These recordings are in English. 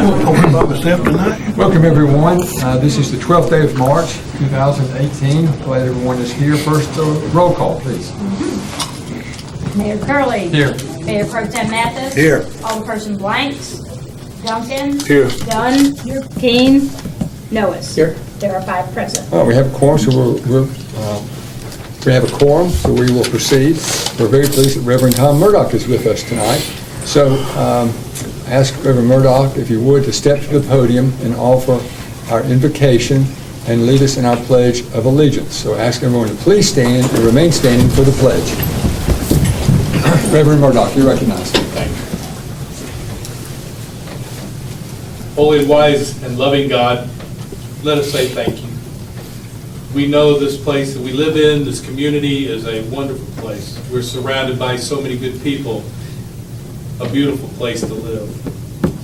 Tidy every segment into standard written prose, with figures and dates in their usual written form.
Open by myself tonight. Welcome, everyone. This is the 12th day of March, 2018. Glad everyone is here. First, roll call, please. Mayor Curley. Here. Mayor Pro Tem Mathis. Here. Alderperson Blanks. Duncan. Here. Dunn. Here. Keene. Noes. Here. There are 5 present. We have a quorum, so we have a quorum, so we will proceed. We're very pleased that Reverend Tom Murdoch is with us tonight. So ask Reverend Murdoch, if you would, to step to the podium and offer our invocation and lead us in our Pledge of Allegiance. So ask everyone to please stand and remain standing for the pledge. Reverend Murdoch, you're recognized. Thank you. Holy and wise and loving God, let us say thank you. We know this place that we live in, this community, is a wonderful place. We're surrounded by so many good people, a beautiful place to live.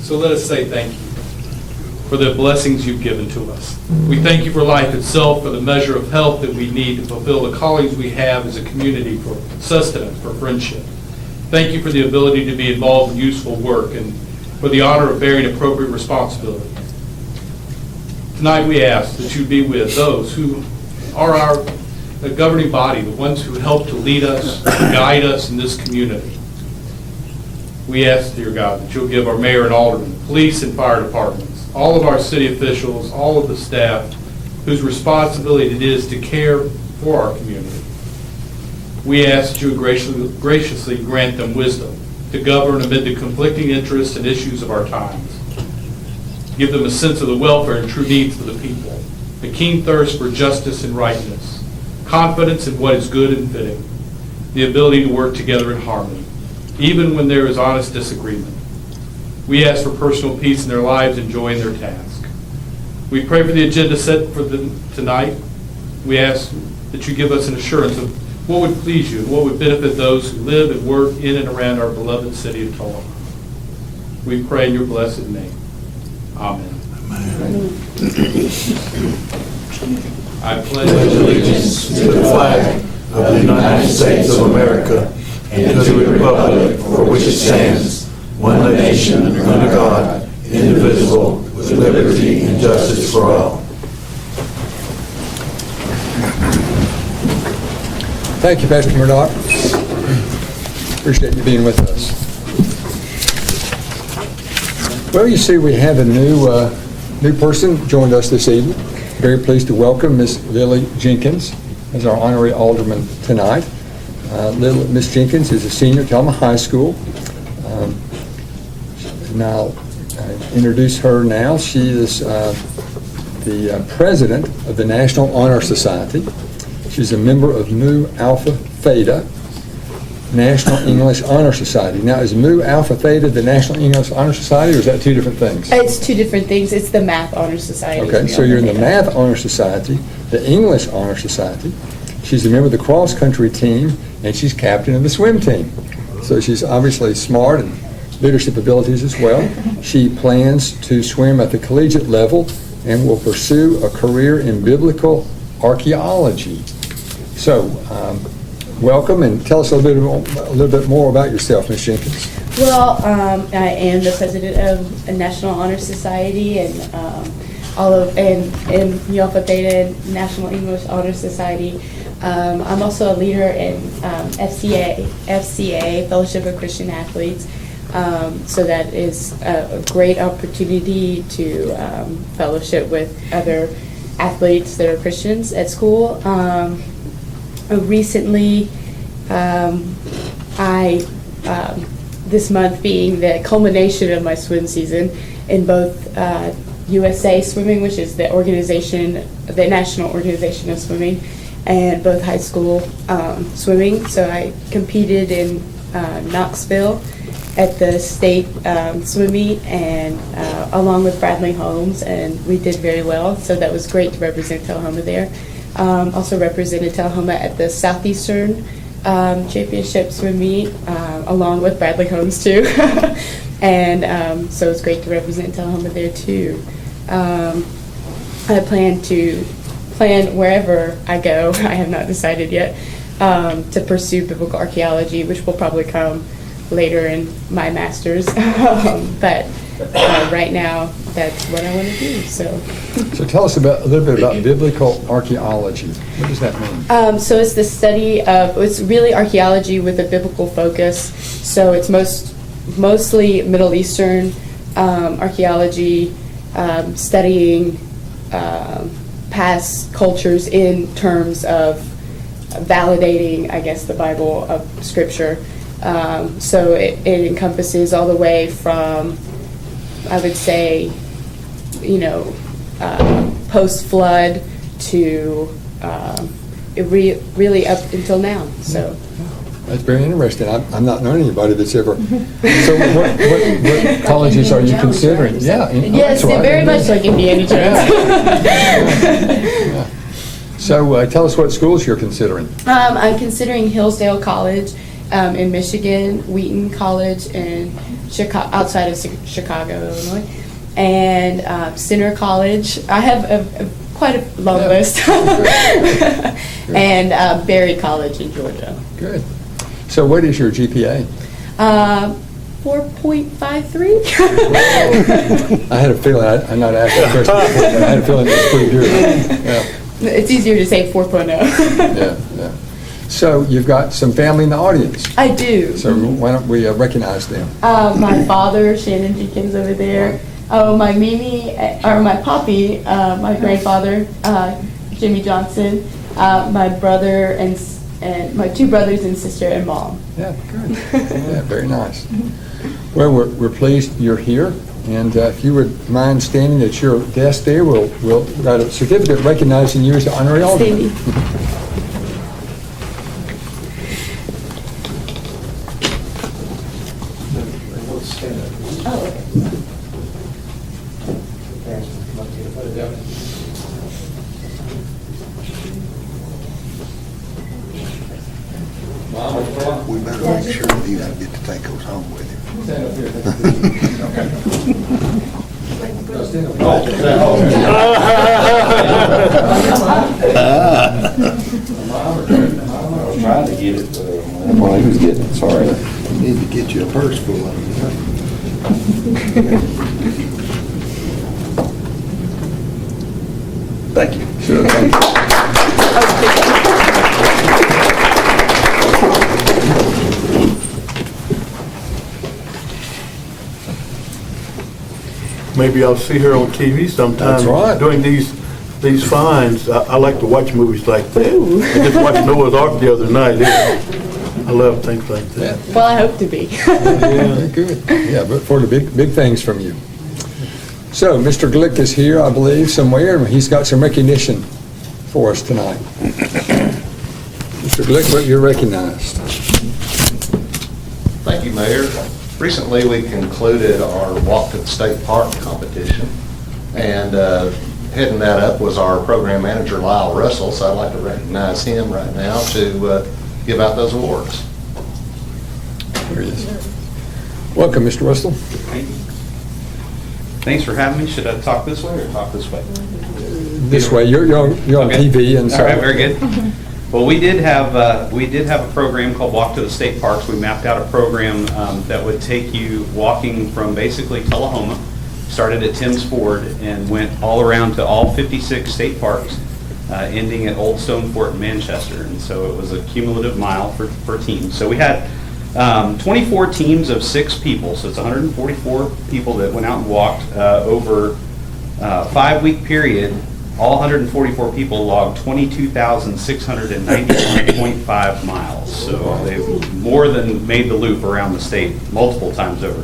So let us say thank you for the blessings you've given to us. We thank you for life itself, for the measure of health that we need to fulfill the callings we have as a community, for sustenance, for friendship. Thank you for the ability to be involved in useful work and for the honor of bearing appropriate responsibility. Tonight we ask that you be with those who are our governing body, the ones who help to lead us, guide us in this community. We ask, dear God, that you'll give our mayor and aldermen, police and fire departments, all of our city officials, all of the staff whose responsibility it is to care for our community. We ask that you would graciously grant them wisdom to govern amid the conflicting interests and issues of our times. Give them a sense of the welfare and true needs of the people, a keen thirst for justice and rightness, confidence in what is good and fitting, the ability to work together in harmony, even when there is honest disagreement. We ask for personal peace in their lives and joy in their task. We pray for the agenda set for tonight. We ask that you give us an assurance of what would please you and what would benefit those who live and work in and around our beloved city of Tullahoma. We pray in your blessed name. Amen. I pledge allegiance to the flag of the United States of America and to the republic for which it stands, one nation, under God, indivisible, with liberty and justice for all. Thank you, Pastor Murdoch. Appreciate you being with us. Well, you see, we have a new person joined us this evening. Very pleased to welcome Miss Lily Jenkins as our honorary alderman tonight. Miss Jenkins is a senior at Tullahoma High School. And I'll introduce her now. She is the president of the National Honor Society. She's a member of Mu Alpha Theta National English Honor Society. Now, is Mu Alpha Theta the National English Honor Society, or is that two different things? It's two different things. It's the Math Honor Society. Okay, so you're in the Math Honor Society, the English Honor Society. She's a member of the cross-country team, and she's captain of the swim team. So she's obviously smart and leadership abilities as well. She plans to swim at the collegiate level and will pursue a career in biblical archaeology. So, welcome, and tell us a little bit more about yourself, Ms. Jenkins. Well, I am the president of the National Honor Society and Mu Alpha Theta National English Honor Society. I'm also a leader in FCA, Fellowship of Christian Athletes. So that is a great opportunity to fellowship with other athletes that are Christians at school. Recently, this month being the culmination of my swim season in both USA Swimming, which is the National Organization of Swimming, and both high school swimming. So I competed in Knoxville at the state swim meet, and along with Bradley Holmes, and we did very well. So that was great to represent Tullahoma there. Also represented Tullahoma at the Southeastern Championship swim meet, along with Bradley Holmes too. And so it's great to represent Tullahoma there too. I plan wherever I go, I have not decided yet, to pursue biblical archaeology, which will probably come later in my master's. But right now, that's what I want to do. So tell us a little bit about biblical archaeology. What does that mean? so it's the study of, it's really archaeology with a biblical focus. So it's mostly Middle Eastern archaeology, studying past cultures in terms of validating, I guess, the Bible of Scripture. So it encompasses all the way from, I would say, post-flood to really up until now. So That's very interesting. I'm not knowing anybody that's ever. So what colleges are you considering? Yeah. yes, that's right. very much like Indiana Jones. Yeah. So tell us what schools you're considering. I'm considering Hillsdale College in Michigan, Wheaton College in outside of Chicago, Illinois, and Center College. I have quite a long list. And Berry College in Georgia. Good. So what is your GPA? 4.53. I had a feeling, I'm not asking a question before, but I had a feeling it was pretty good. Yeah. It's easier to say 4.0. Yeah. So you've got some family in the audience. I do. So why don't we recognize them? My father, Shannon Jenkins, over there. Oh, my Mimi, or my Poppy, my grandfather, Jimmy Johnson. My brother and my two brothers and sister and mom. Yeah, good. Yeah, very nice. Well, we're pleased you're here, and if you would mind standing at your desk there, we'll write a certificate recognizing you as the honorary alderman. Standing. We better make sure that you don't get to take those home with you. Stand up here. Trying to get it. Well, he was getting it, sorry. Need to get you a purse full of them. Thank you. Sure, thank you. Maybe I'll see her on TV sometime. That's right. Doing these finds. I like to watch movies like that. I just watched Noah's Ark the other night. I love things like that. Well, I hope to be. Very good. Yeah, but for the big things from you. So, Mr. Glick is here, I believe, somewhere, and he's got some recognition for us tonight. Mr. Glick, you're recognized. Thank you, Mayor. Recently, we concluded our Walk to the State Park competition, and heading that up was our program manager, Lyle Russell, so I'd like to recognize him right now to give out those awards. There he is. Welcome, Mr. Russell. Thank you. Thanks for having me. Should I talk this way or talk this way? This way, you're on Okay. TV, and so. All right, very good. Well, we did have a program called Walk to the State Parks. We mapped out a program that would take you walking from basically Tullahoma, started at Timms Ford, and went all around to all 56 state parks, ending at Old Stone Fort in Manchester. And so it was a cumulative mile for teams. So we had 24 teams of 6 people, so it's 144 people that went out and walked over a 5-week period. All 144 people logged 22,691.5 miles. So they more than made the loop around the state multiple times over.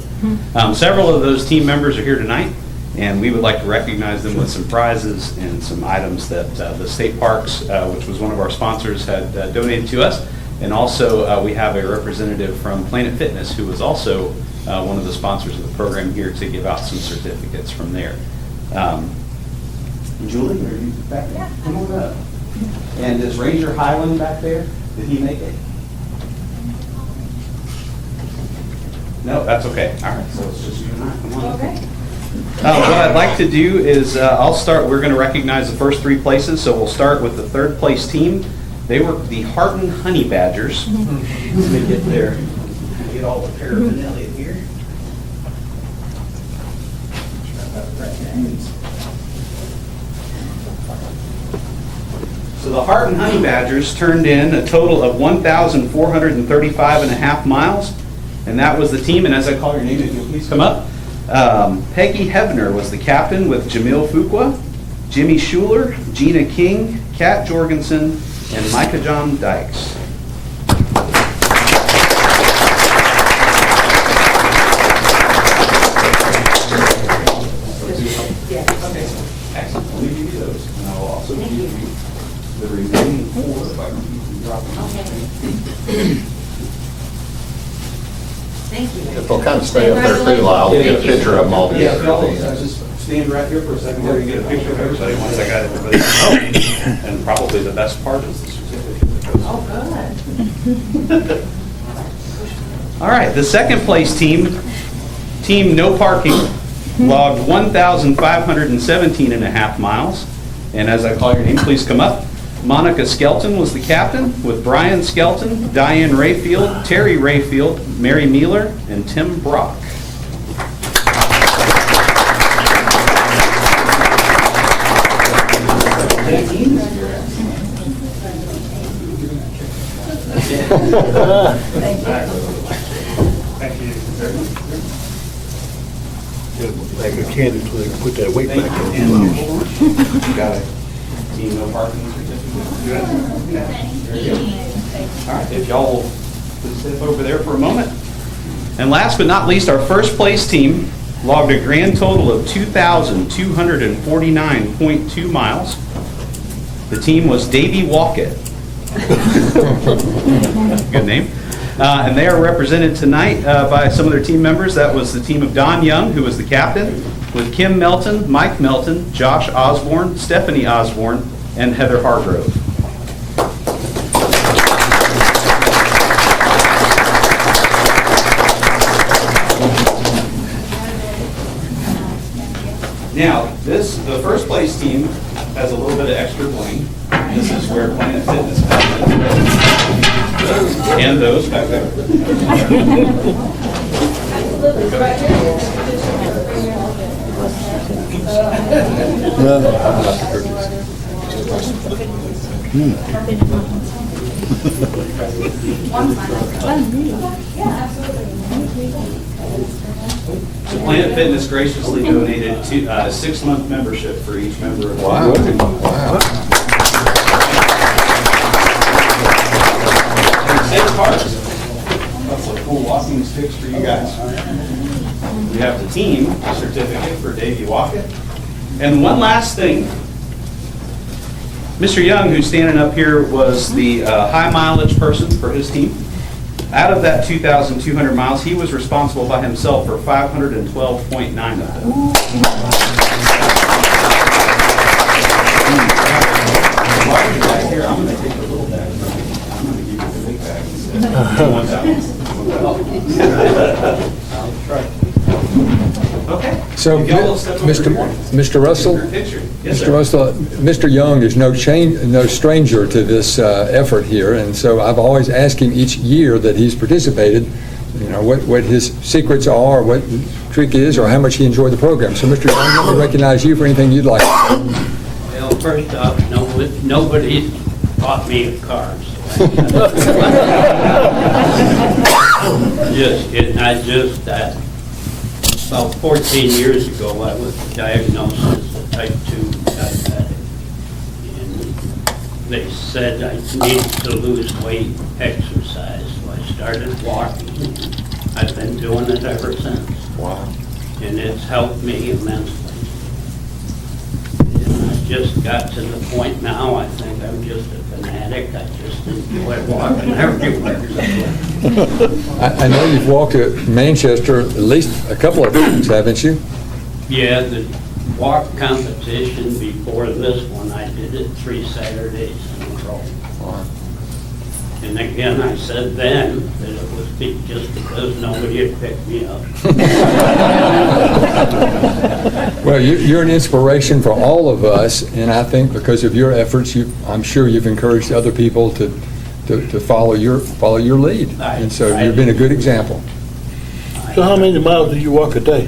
Several of those team members are here tonight, and we would like to recognize them with some prizes and some items that the state parks, which was one of our sponsors, had donated to us. And also we have a representative from Planet Fitness who was also one of the sponsors of the program here to give out some certificates from there. Julie, are you back there? Come on up. And is Ranger Highland back there? Did he make it? No, that's okay. All right, so it's just you and I. Come on. Okay. What I'd like to do is I'll start. We're going to recognize the first 3 places, so we'll start with the 3rd place team. They were the Harton Honey Badgers. Let me get all the paraphernalia here. So the Heart and Honey Badgers turned in a total of 1,435 and a half miles, and that was the team. And as I call your name, if you'll please come up. Peggy Hebner was the captain with Jamil Fuqua, Jimmy Schuler, Gina King, Kat Jorgensen, and Micah John Dykes. Excellent. Let me give you those, and I will also give you the remaining 4 if I can drop them. Thank you. If they'll kind of stay up there too, Lyle, we'll get a picture of them all Yeah, together. I'll just stand right here for a second while you get a picture of everybody once I got everybody. And probably the best part is the certificate that goes. Oh, good. All right, the second place team, Team No Parking, logged 1,517 and a half miles. And as I call your name, please come up. Monica Skelton was the captain with Brian Skelton, Diane Rayfield, Terry Rayfield, Mary Mealer, and Tim Brock. Make a candy so they can put that weight Thank back you. on. And got it. Team No Parking certificate. Good. Very good. All right, if y'all will please step over there for a moment. And last but not least, our first place team logged a grand total of 2,249.2 miles. The team was Davy Walkett. Good name. And they are represented tonight by some of their team members. That was the team of Don Young, who was the captain, with Kim Melton, Mike Melton, Josh Osborne, Stephanie Osborne, and Heather Hargrove. Now, the first place team has a little bit of extra bling. This is where Planet Fitness comes in. And those back there. So Planet Fitness graciously donated a 6-month membership for each member of the team. Same cards. That's a cool walking sticks for you guys. We have the team certificate for Davey Walkett. And one last thing. Mr. Young, who's standing up here, was the high mileage person for his team. Out of that 2,200 miles, he was responsible by himself for 512.9 of them. While you're back here, I'm going to take a little bag. I'm going to give you the big bag instead. Okay. So, If y'all will step over Mr. here. Mr. Russell, Your picture. Yes, Mr. sir. Russell, Mr. Young is no stranger to this effort here, and so I've always asked him each year that he's participated, what his secrets are, what the trick is, or how much he enjoyed the program. So, Mr. Young, let me recognize you for anything you'd like. Well, first off, nobody taught me cards. About 14 years ago, I was diagnosed as a type 2 diabetic. And they said I needed to lose weight, exercise, so I started walking. I've been doing it ever since. Wow. And it's helped me immensely. And I just got to the point now, I think I'm just a fanatic. I just enjoy walking everywhere. I know you've walked to Manchester at least a couple of times, haven't you? Yeah, the walk competition before this one, I did it 3 Saturdays in a row. And again, I said then that it was just because nobody had picked me up. Well, you're an inspiration for all of us, and I think because of your efforts, I'm sure you've encouraged other people to follow your lead. And so you've been a good example. So how many miles do you walk a day?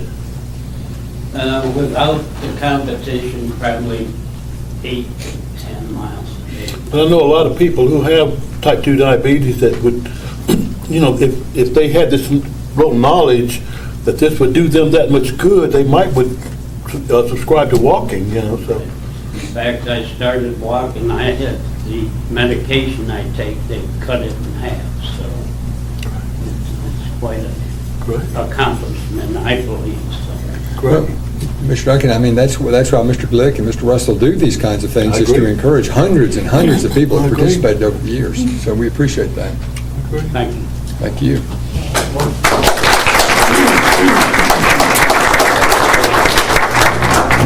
Without the competition, probably 8 to 10 miles a day. I know a lot of people who have type 2 diabetes that would, if they had this little knowledge that this would do them that much good, they might would subscribe to walking, so. In fact, I started walking, I had the medication I take, they cut it in half, so it's quite an accomplishment, I believe, so. Great. Mr. Duncan, I mean, that's why Mr. Glick and Mr. Russell do these kinds of things, I is to agree. encourage hundreds and hundreds of people I who agree. participated over the years. So we appreciate that. Thank you. Thank you.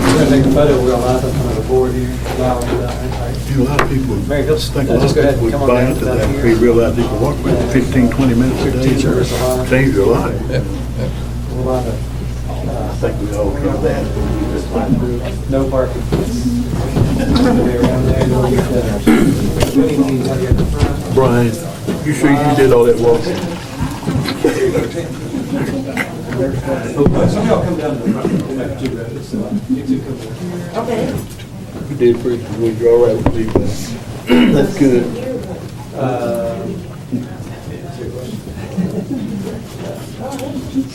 We're going to take a photo, we'll allow them to come to the board here. Allow them to, A lot of people, Mary, I let's think a lot just of go ahead people and would come on buy down into to that that if they here. realize they can walk with 15, 20 minutes a day. Teachers alive. Change their life. Yep. We'll allow the, I think we all know that. no parking. Around there, no use that. Anything out here in the front. Brian, you sure you did all that walking? Some of y'all come down to the front. We'll make two rows. You two come down. Okay. You did pretty good. You're all right with me, but that's good.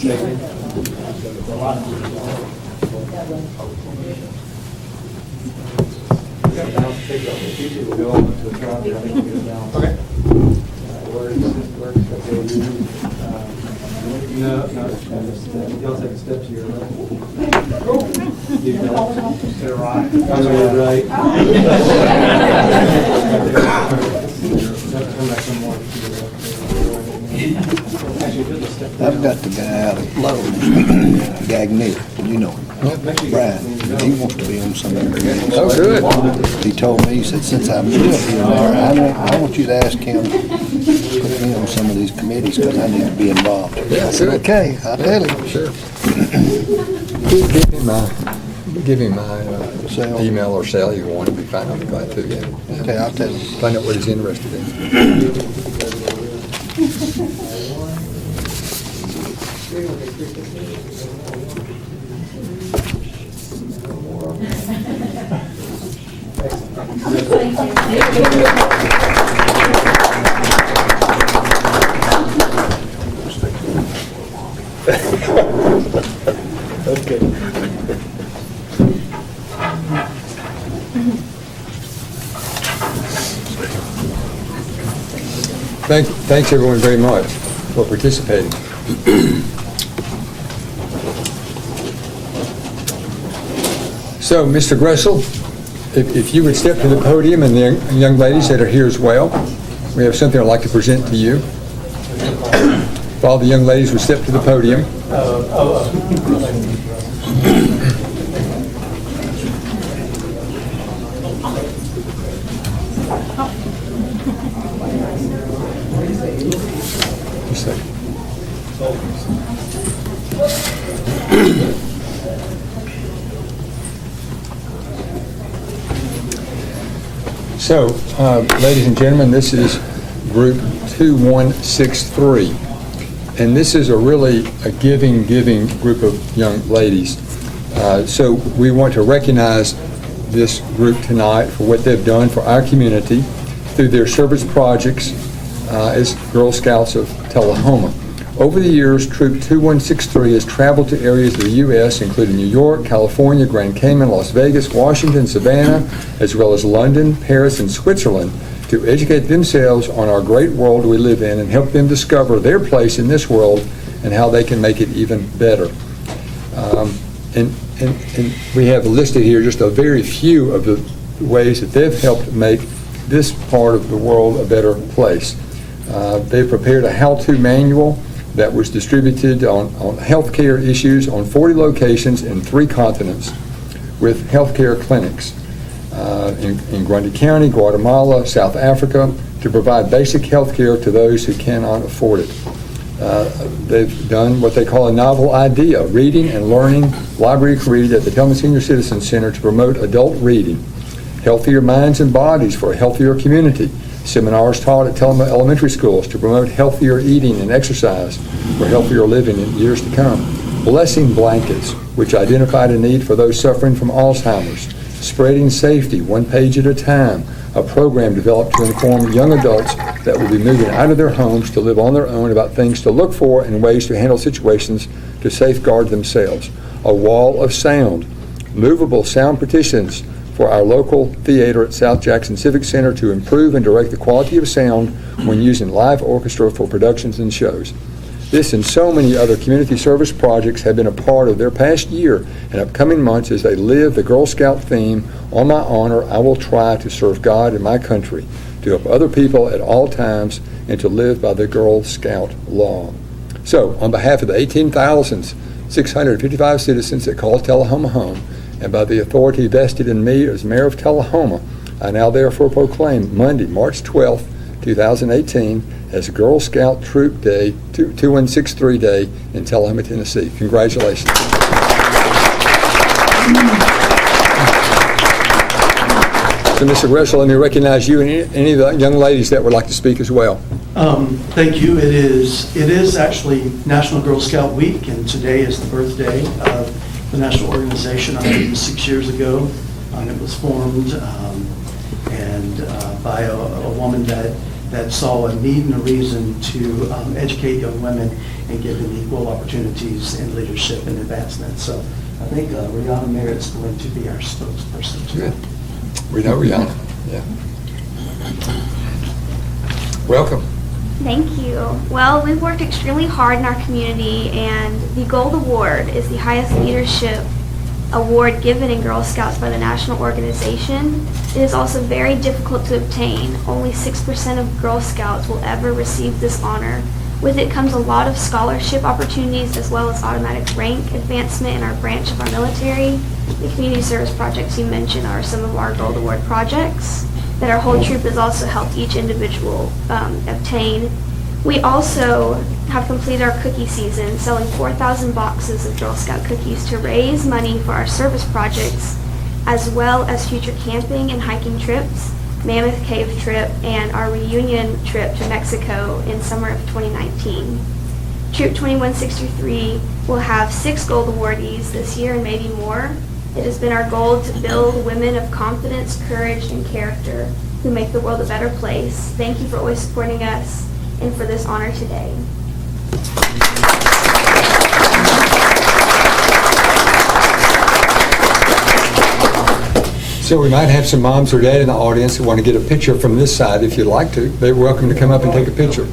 Okay. No, y'all take a step to your left. You go to the right. Come to the right. Come back some more to the left. Actually, do the step down. I've got the guy out of Lowe's, Gagnier, you know him. Brian, he wants to be on some of the committees. Oh, good. He told me, he said, since I'm new up here now, I want you to ask him, put me on some of these committees, because I need to be involved. Yeah, I said, good. okay, I'll tell him. Sure. Give him my Cell. email or cell if you want to be fine. I'll be glad to, yeah. Okay, I'll tell him. Find out what he's interested in. Thanks everyone very much for participating. So, Mr. Gressel, if you would step to the podium, and the young ladies that are here as well, we have something I'd like to present to you. If all the young ladies would step to the podium. Just a second. So, ladies and gentlemen, this is group 2163. And this is really a giving group of young ladies. So we want to recognize this group tonight for what they've done for our community through their service projects as Girl Scouts of Tullahoma. Over the years, Troop 2163 has traveled to areas of the U.S., including New York, California, Grand Cayman, Las Vegas, Washington, Savannah, as well as London, Paris, and Switzerland, to educate themselves on our great world we live in and help them discover their place in this world and how they can make it even better. And we have listed here just a very few of the ways that they've helped make this part of the world a better place. They've prepared a how-to manual that was distributed on healthcare issues on 40 locations in 3 continents with healthcare clinics in Grundy County, Guatemala, South Africa, to provide basic health care to those who cannot afford it. They've done what they call a novel idea, reading and learning library created at the Tellman Senior Citizen Center to promote adult reading, healthier minds and bodies for a healthier community, seminars taught at Tellman Elementary Schools to promote healthier eating and exercise for healthier living in years to come. Blessing Blankets, which identified a need for those suffering from Alzheimer's. Spreading Safety, one page at a time, a program developed to inform young adults that will be moving out of their homes to live on their own about things to look for and ways to handle situations to safeguard themselves. A Wall of Sound, movable sound partitions for our local theater at South Jackson Civic Center to improve and direct the quality of sound when using live orchestra for productions and shows. This and so many other community service projects have been a part of their past year and upcoming months as they live the Girl Scout theme, "On my honor, I will try to serve God and my country, to help other people at all times, and to live by the Girl Scout law." So, on behalf of the 18,655 citizens that call Tullahoma home, and by the authority vested in me as mayor of Tullahoma, I now therefore proclaim Monday, March 12th, 2018, as Girl Scout Troop Day, 2163 Day in Tullahoma, Tennessee. Congratulations. So, Mr. Gressel, let me recognize you and any of the young ladies that would like to speak as well. Thank you. It is actually National Girl Scout Week, and today is the birthday of the national organization. 106 years ago, it was formed by a woman that saw a need and a reason to educate young women and give them equal opportunities in leadership and advancement. So I think Rihanna Merritt's going to be our spokesperson today. Good. We know Rihanna. Yeah. Welcome. Thank you. Well, we've worked extremely hard in our community, and the Gold Award is the highest leadership award given in Girl Scouts by the national organization. It is also very difficult to obtain. Only 6% of Girl Scouts will ever receive this honor. With it comes a lot of scholarship opportunities as well as automatic rank advancement in our branch of our military. The community service projects you mentioned are some of our Gold Award projects that our whole troop has also helped each individual obtain. We also have completed our cookie season, selling 4,000 boxes of Girl Scout cookies to raise money for our service projects, as well as future camping and hiking trips, Mammoth Cave trip, and our reunion trip to Mexico in summer of 2019. Troop 2163 will have 6 gold awardees this year and maybe more. It has been our goal to build women of confidence, courage, and character who make the world a better place. Thank you for always supporting us and for this honor today. So we might have some moms or dad in the audience who want to get a picture from this side. If you'd like to, they're welcome to come up and take a picture.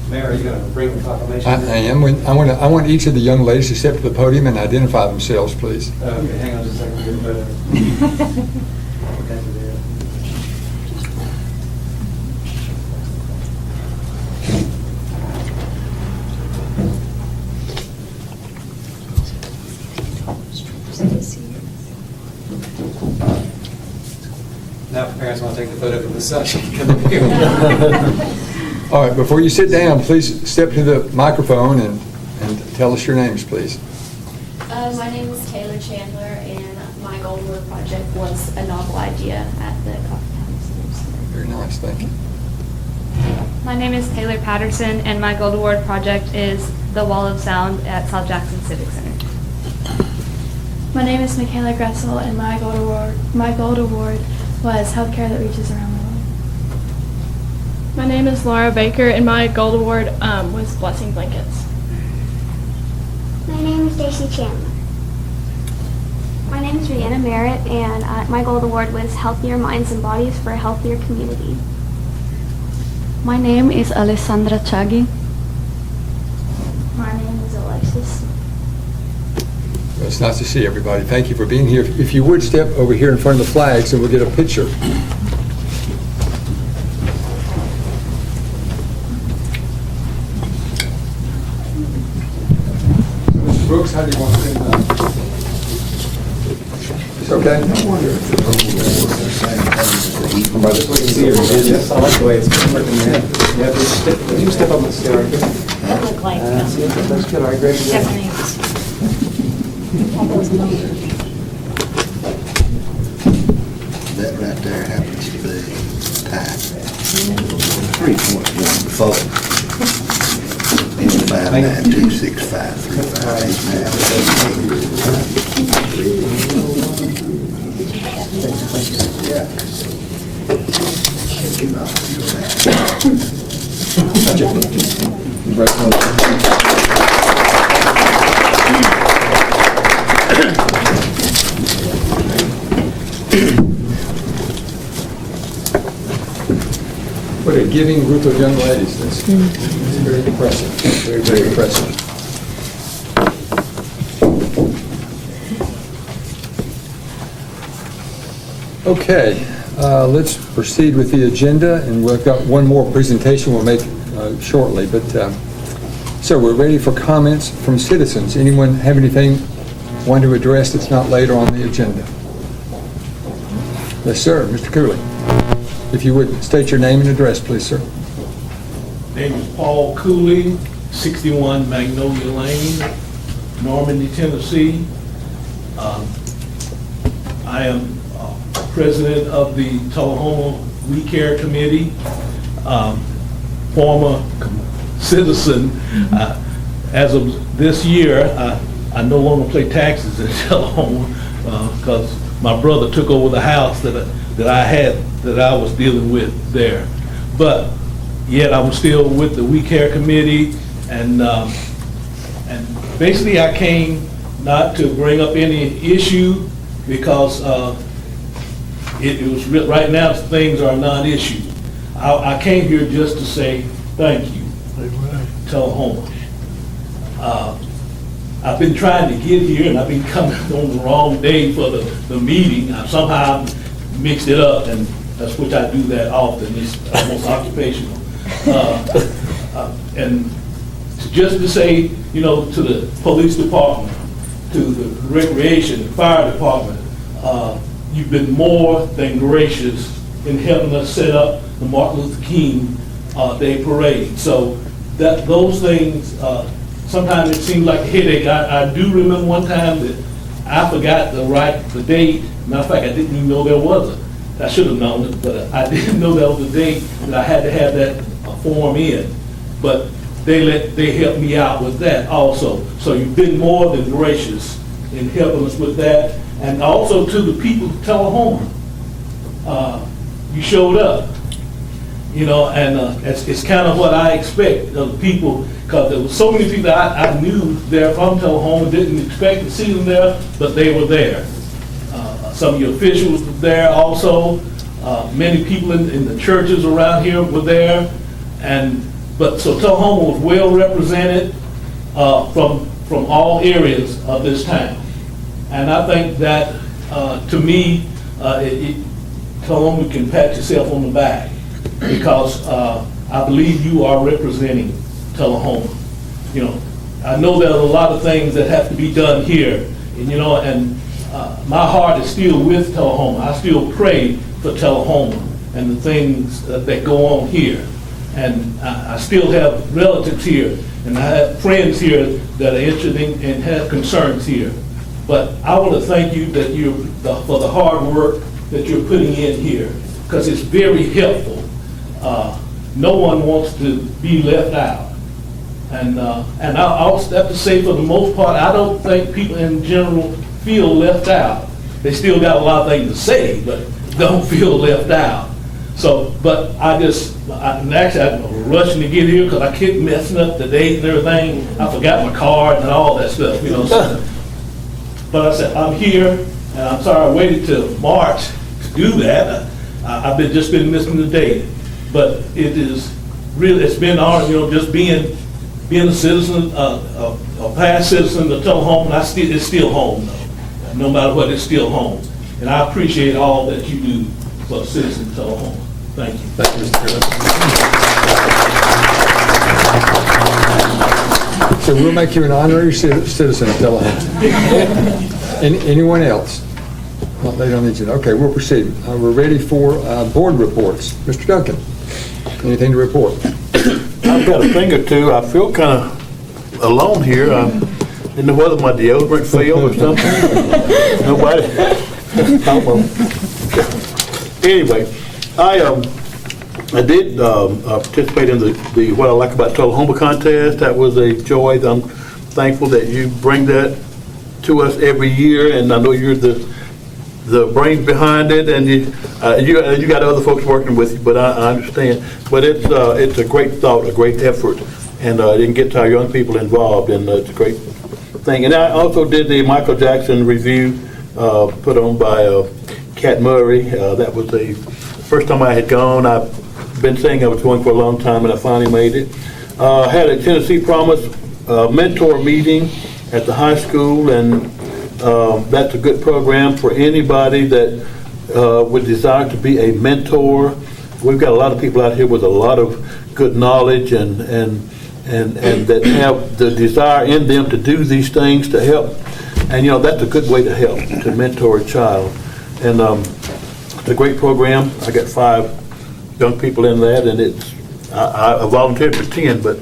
Mayor, are you going to bring the proclamation? I am. I want each of the young ladies to step to the podium and identify themselves, please. Okay, hang on just a second. Get a photo. Okay, there. Now, if parents want to take the photo from this session, come up here. All right, before you sit down, please step to the microphone and tell us your names, please. My name is Taylor Chandler, and my Gold Award project was a novel idea at the Coffee House. Very nice, thank you. My name is Taylor Patterson, and my Gold Award project is the Wall of Sound at South Jackson Civic Center. My name is Michaela Gressel, and my Gold Award was healthcare that reaches around the world. My name is Laura Baker, and my Gold Award was Blessing Blankets. My name is Stacy Chandler. My name is Rihanna Merritt, and my Gold Award was Healthier Minds and Bodies for a Healthier Community. My name is Alessandra Chaghi. My name is Alexis. Well, it's nice to see everybody. Thank you for being here. If you would step over here in front of the flags and we'll get a picture. Mr. Brooks, how do you want to It's okay? Yes, I like the way it's working there. Yeah, you step up and stay right there. That looked like That's good, all right, great. Stephanie's. All those numbers. That right there happens to be time. 3.14. And 595. What a giving group of young ladies. That's very impressive. Very, very impressive. Okay, let's proceed with the agenda, and we've got one more presentation we'll make shortly. But so we're ready for comments from citizens. Anyone have anything want to address that's not later on the agenda? Yes, sir, Mr. Cooley. If you would state your name and address, please, sir. Name is Paul Cooley, 61 Magnolia Lane, Normandy, Tennessee. I am president of the Tullahoma We Care Committee, former citizen. As of this year, I no longer pay taxes in Tullahoma because my brother took over the house that I was dealing with there. But yet I'm still with the We Care Committee, and basically I came not to bring up any issue because it was right now things are non-issue. I came here just to say thank you, Tullahoma. I've been trying to get here, and I've been coming on the wrong day for the meeting. I somehow mixed it up, and that's which I do that often. It's almost occupational. And just to say, you know, to the police department, to the recreation, the fire department, you've been more than gracious in helping us set up the Martin Luther King Day Parade. So those things, sometimes it seems like a headache. I do remember one time that I forgot to write the date. Matter of fact, I didn't even know there was I should have known it, but I didn't know that was the date that I had to have that form in. But they helped me out with that also. So you've been more than gracious in helping us with that. And also to the people of Tullahoma, you showed up. You know, and it's kind of what I expect of the people, because there was so many people I knew there from Tullahoma, didn't expect to see them there, but they were there. Some of your officials were there also. Many people in the churches around here were there. So Tullahoma was well represented from all areas of this town. And I think that, to me, Tullahoma can pat yourself on the back, because I believe you are representing Tullahoma. You know, I know there's a lot of things that have to be done here, and you know, my heart is still with Tullahoma. I still pray for Tullahoma and the things that go on here. And I still have relatives here, and I have friends here that are interested and have concerns here. But I want to thank you for the hard work that you're putting in here, because it's very helpful. No one wants to be left out. And I'll have to say, for the most part, I don't think people in general feel left out. They still got a lot of things to say, but don't feel left out. So, but I'm rushing to get here because I keep messing up the date and everything. I forgot my card and all that stuff, you know. So, but I said, I'm here, and I'm sorry I waited till March to do that. I've just been missing the date. But it is really, it's been hard, you know, just being a citizen, a past citizen of Tullahoma, and it's still home, though. No matter what, it's still home. And I appreciate all that you do for the citizens of Tullahoma. Thank you. Thank you, Mr. Curtis. So we'll make you an honorary citizen of Tullahoma. Anyone else? Not later on the agenda. Okay, we'll proceed. We're ready for board reports. Mr. Duncan, anything to report? I've got a thing or two. I feel kind of alone here. Didn't know whether my deodorant failed or something. Nobody. Anyway, I did participate in the What I Like About Tullahoma contest. That was a joy. I'm thankful that you bring that to us every year, and I know you're the brains behind it, and you got other folks working with you, but I understand. But it's a great thought, a great effort, and it can get our young people involved, and it's a great thing. And I also did the Michael Jackson review put on by Cat Murray. That was the first time I had gone. I've been saying I was going for a long time, and I finally made it. Had a Tennessee Promise mentor meeting at the high school, and that's a good program for anybody that would desire to be a mentor. We've got a lot of people out here with a lot of good knowledge and that have the desire in them to do these things to help. And that's a good way to help, to mentor a child. And it's a great program. I got 5 young people in that, and I volunteered for 10, but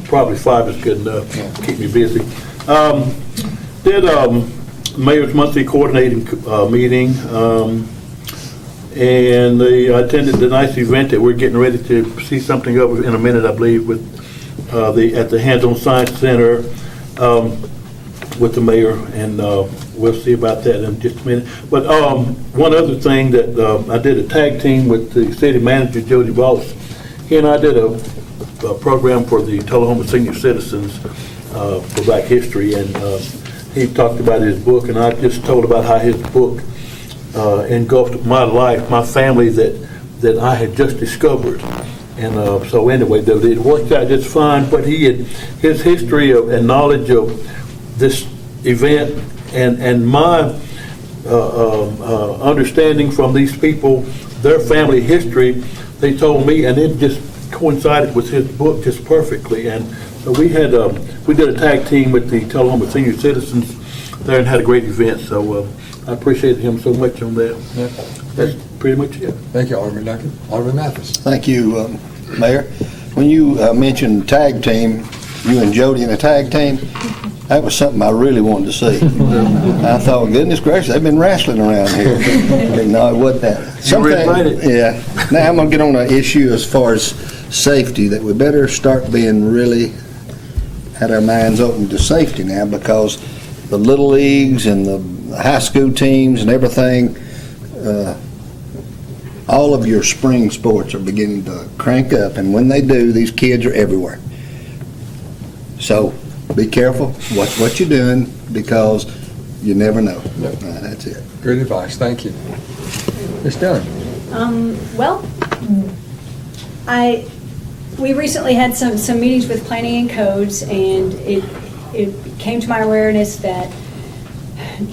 probably 5 is good enough to keep me busy. Did Mayor's Monthly Coordinating meeting, and I attended the nice event that we're getting ready to see something of in a minute, I believe, with at the Hands-On Science Center with the mayor, and we'll see about that in just a minute. But one other thing that I did a tag team with the city manager, Jody Boss. He and I did a program for the Tullahoma Senior Citizens for Black History, and he talked about his book, and I just told about how his book engulfed my life, my family that I had just discovered. And so anyway, it worked out just fine, but his history and knowledge of this event and my understanding from these people, their family history, they told me, and it just coincided with his book just perfectly. And so we did a tag team with the Tullahoma Senior Citizens there and had a great event. So I appreciate him so much on that. Yeah. That's pretty much it. Thank you, Alderman Duncan. Alderman Mathis. Thank you, Mayor. When you mentioned tag team, you and Jody in a tag team, that was something I really wanted to see. I thought, goodness gracious, they've been wrestling around here. No, it wasn't that. Yeah. Now I'm going to get on an issue as far as safety, that we better start being really had our minds open to safety now, because the little leagues and the high school teams and everything, all of your spring sports are beginning to crank up, and when they do, these kids are everywhere. So be careful, watch what you're doing, because you never know. That's it. Good advice. Thank you. Ms. Dunn. We recently had some meetings with planning and codes, and it came to my awareness that,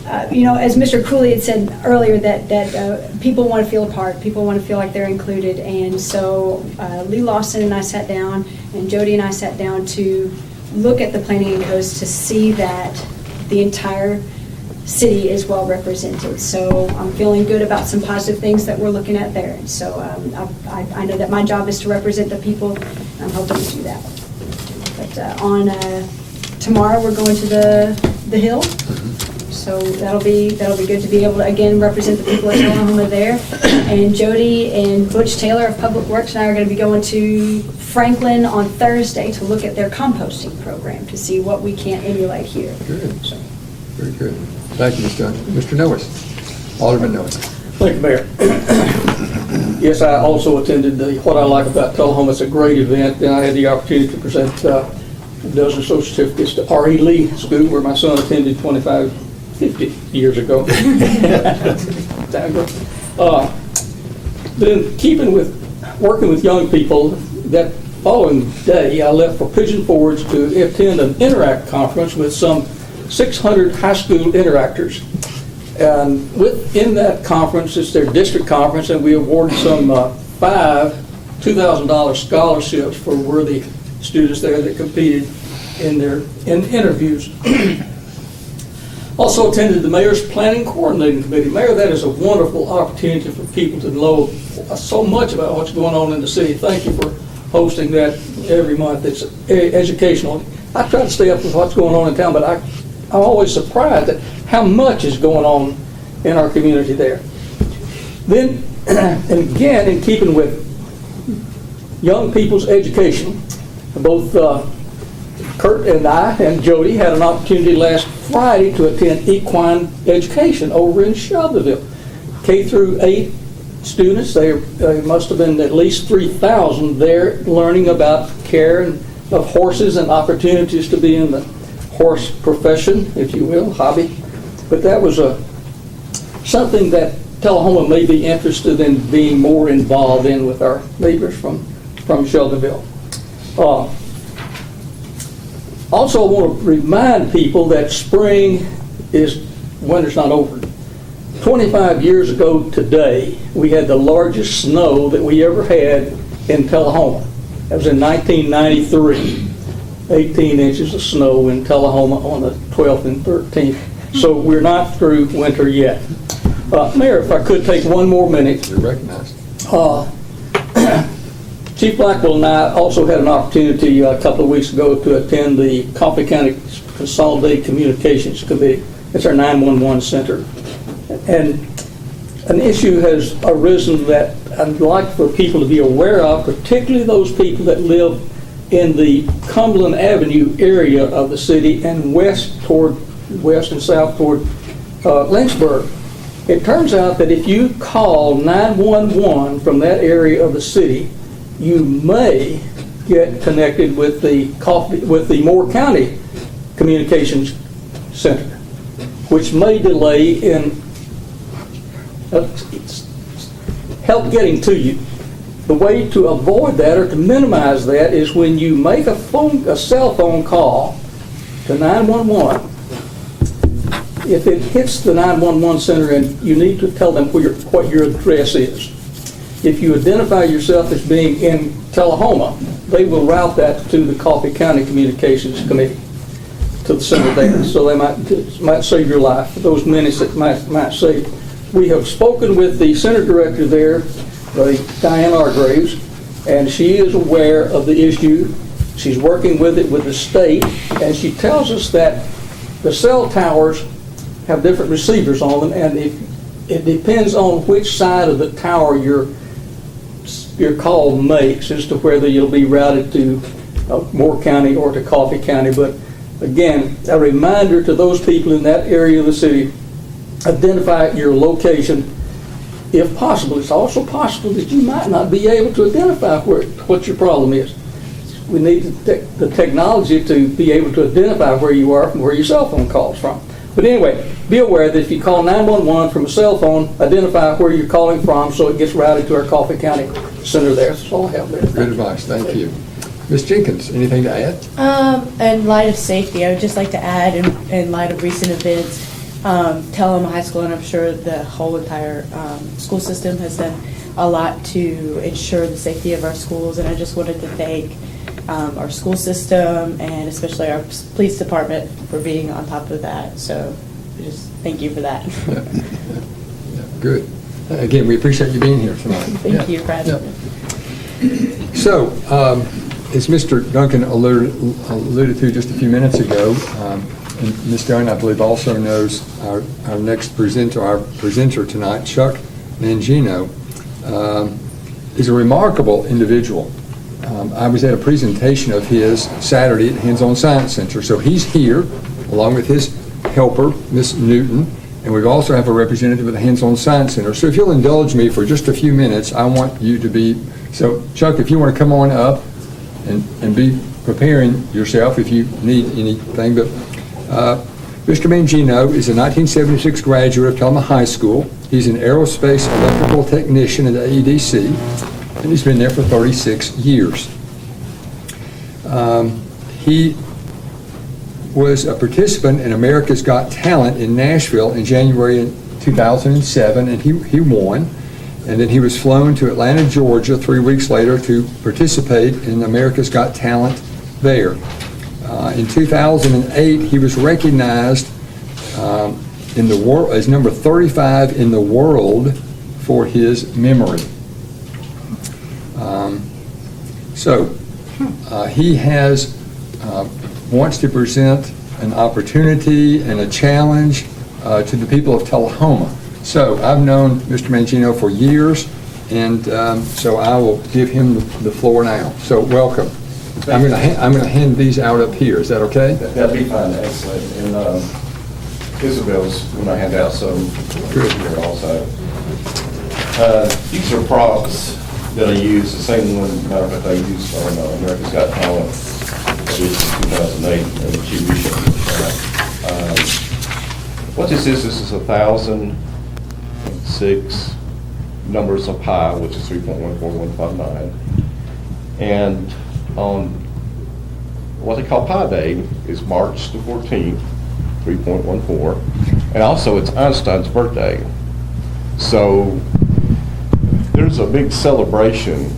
as Mr. Cooley had said earlier, that people want to feel a part, people want to feel like they're included, and so Lee Lawson and I sat down, and Jody and I sat down to look at the planning and codes to see that the entire city is well represented. So I'm feeling good about some positive things that we're looking at there. So I know that my job is to represent the people. I'm hoping to do that. But tomorrow we're going to the Hill. So that'll be good to be able to again represent the people of Tullahoma there. And Jody and Butch Taylor of Public Works and I are going to be going to Franklin on Thursday to look at their composting program to see what we can emulate here. Good. So. Very good. Thank you, Mr. Duncan. Mr. Noes. Alderman Noes. Thank you, Mayor. Yes, I also attended the What I Like About Tullahoma. It's a great event, and I had the opportunity to present a dozen social certificates to R.E. Lee School, where my son attended 50 years ago. Then working with young people, that following day I left for Pigeon Forge to attend an Interact conference with some 600 high school interactors. And within that conference, it's their district conference, and we awarded some 5 $2,000 scholarships for worthy students there that competed in interviews. Also attended the Mayor's Planning Coordinating Committee. Mayor, that is a wonderful opportunity for people to know so much about what's going on in the city. Thank you for hosting that every month. It's educational. I try to stay up with what's going on in town, but I'm always surprised at how much is going on in our community there. Then, and again, in keeping with young people's education, both Kurt and I and Jody had an opportunity last Friday to attend equine education over in Shelbyville. K through 8 students, they must have been at least 3,000 there learning about care of horses and opportunities to be in the horse profession, if you will, hobby. But that was something that Tullahoma may be interested in being more involved in with our neighbors from Shelbyville. Also, I want to remind people that spring winter's not over. 25 years ago today, we had the largest snow that we ever had in Tullahoma. That was in 1993. 18 inches of snow in Tullahoma on the 12th and 13th. So we're not through winter yet. Mayor, if I could take one more minute. You're recognized. Chief Blackwell and I also had an opportunity a couple of weeks ago to attend the Coffee County Consolidated Communications Committee. It's our 911 center. And an issue has arisen that I'd like for people to be aware of, particularly those people that live in the Cumberland Avenue area of the city and west and south toward Lynchburg. It turns out that if you call 911 from that area of the city, you may get connected with the Moore County Communications Center, which may delay in help getting to you. The way to avoid that or to minimize that is when you make a cell phone call to 911, if it hits the 911 center, and you need to tell them what your address is. If you identify yourself as being in Tullahoma, they will route that to the Coffee County Communications Committee, to the center there. So they might save your life. Those minutes that might save. We have spoken with the center director there, Diane Argraves, and she is aware of the issue. She's working with it with the state, and she tells us that the cell towers have different receivers on them, and it depends on which side of the tower your call makes as to whether you'll be routed to Moore County or to Coffee County. But again, a reminder to those people in that area of the city, identify your location if possible. It's also possible that you might not be able to identify what your problem is. We need the technology to be able to identify where you are from where your cell phone calls from. But anyway, be aware that if you call 911 from a cell phone, identify where you're calling from so it gets routed to our Coffee County Center there. That's all I have there. Good advice. Thank you. Ms. Jenkins, anything to add? In light of safety, I would just like to add, in light of recent events, Tullahoma High School, and I'm sure the whole entire school system has done a lot to ensure the safety of our schools, and I just wanted to thank our school system and especially our police department for being on top of that. So just thank you for that. Yeah. Good. Again, we appreciate you being here tonight. Thank you, Brad. So, as Mr. Duncan alluded to just a few minutes ago, and Ms. Dunn, I believe, also knows our next presenter tonight, Chuck Mangino, is a remarkable individual. I was at a presentation of his Saturday at Hands-On Science Center. So he's here, along with his helper, Miss Newton, and we also have a representative of the Hands-On Science Center. So if you'll indulge me for just a few minutes, I want you to be, so Chuck, if you want to come on up and be preparing yourself if you need anything. But Mr. Mangino is a 1976 graduate of Tullahoma High School. He's an aerospace electrical technician at the AEDC, and he's been there for 36 years. He was a participant in America's Got Talent in Nashville in January 2007, and he won. And then he was flown to Atlanta, Georgia 3 weeks later to participate in America's Got Talent there. In 2008, he was recognized in the world, is number 35 in the world for his memory. He wants to present an opportunity and a challenge to the people of Tullahoma. So I've known Mr. Mangino for years, and so I will give him the floor now. So welcome. I'm going to hand these out up here. Is that okay? That'd be fine, excellent. And Isabel's going to hand out some here also. These are props that I use, the same one, matter of fact, I used on America's Got Talent. This is 2008 TV show. What this is 1,006 numbers of pi, which is 3.14159. And on what they call Pi Day is March the 14th, 3.14. And also it's Einstein's birthday. So there's a big celebration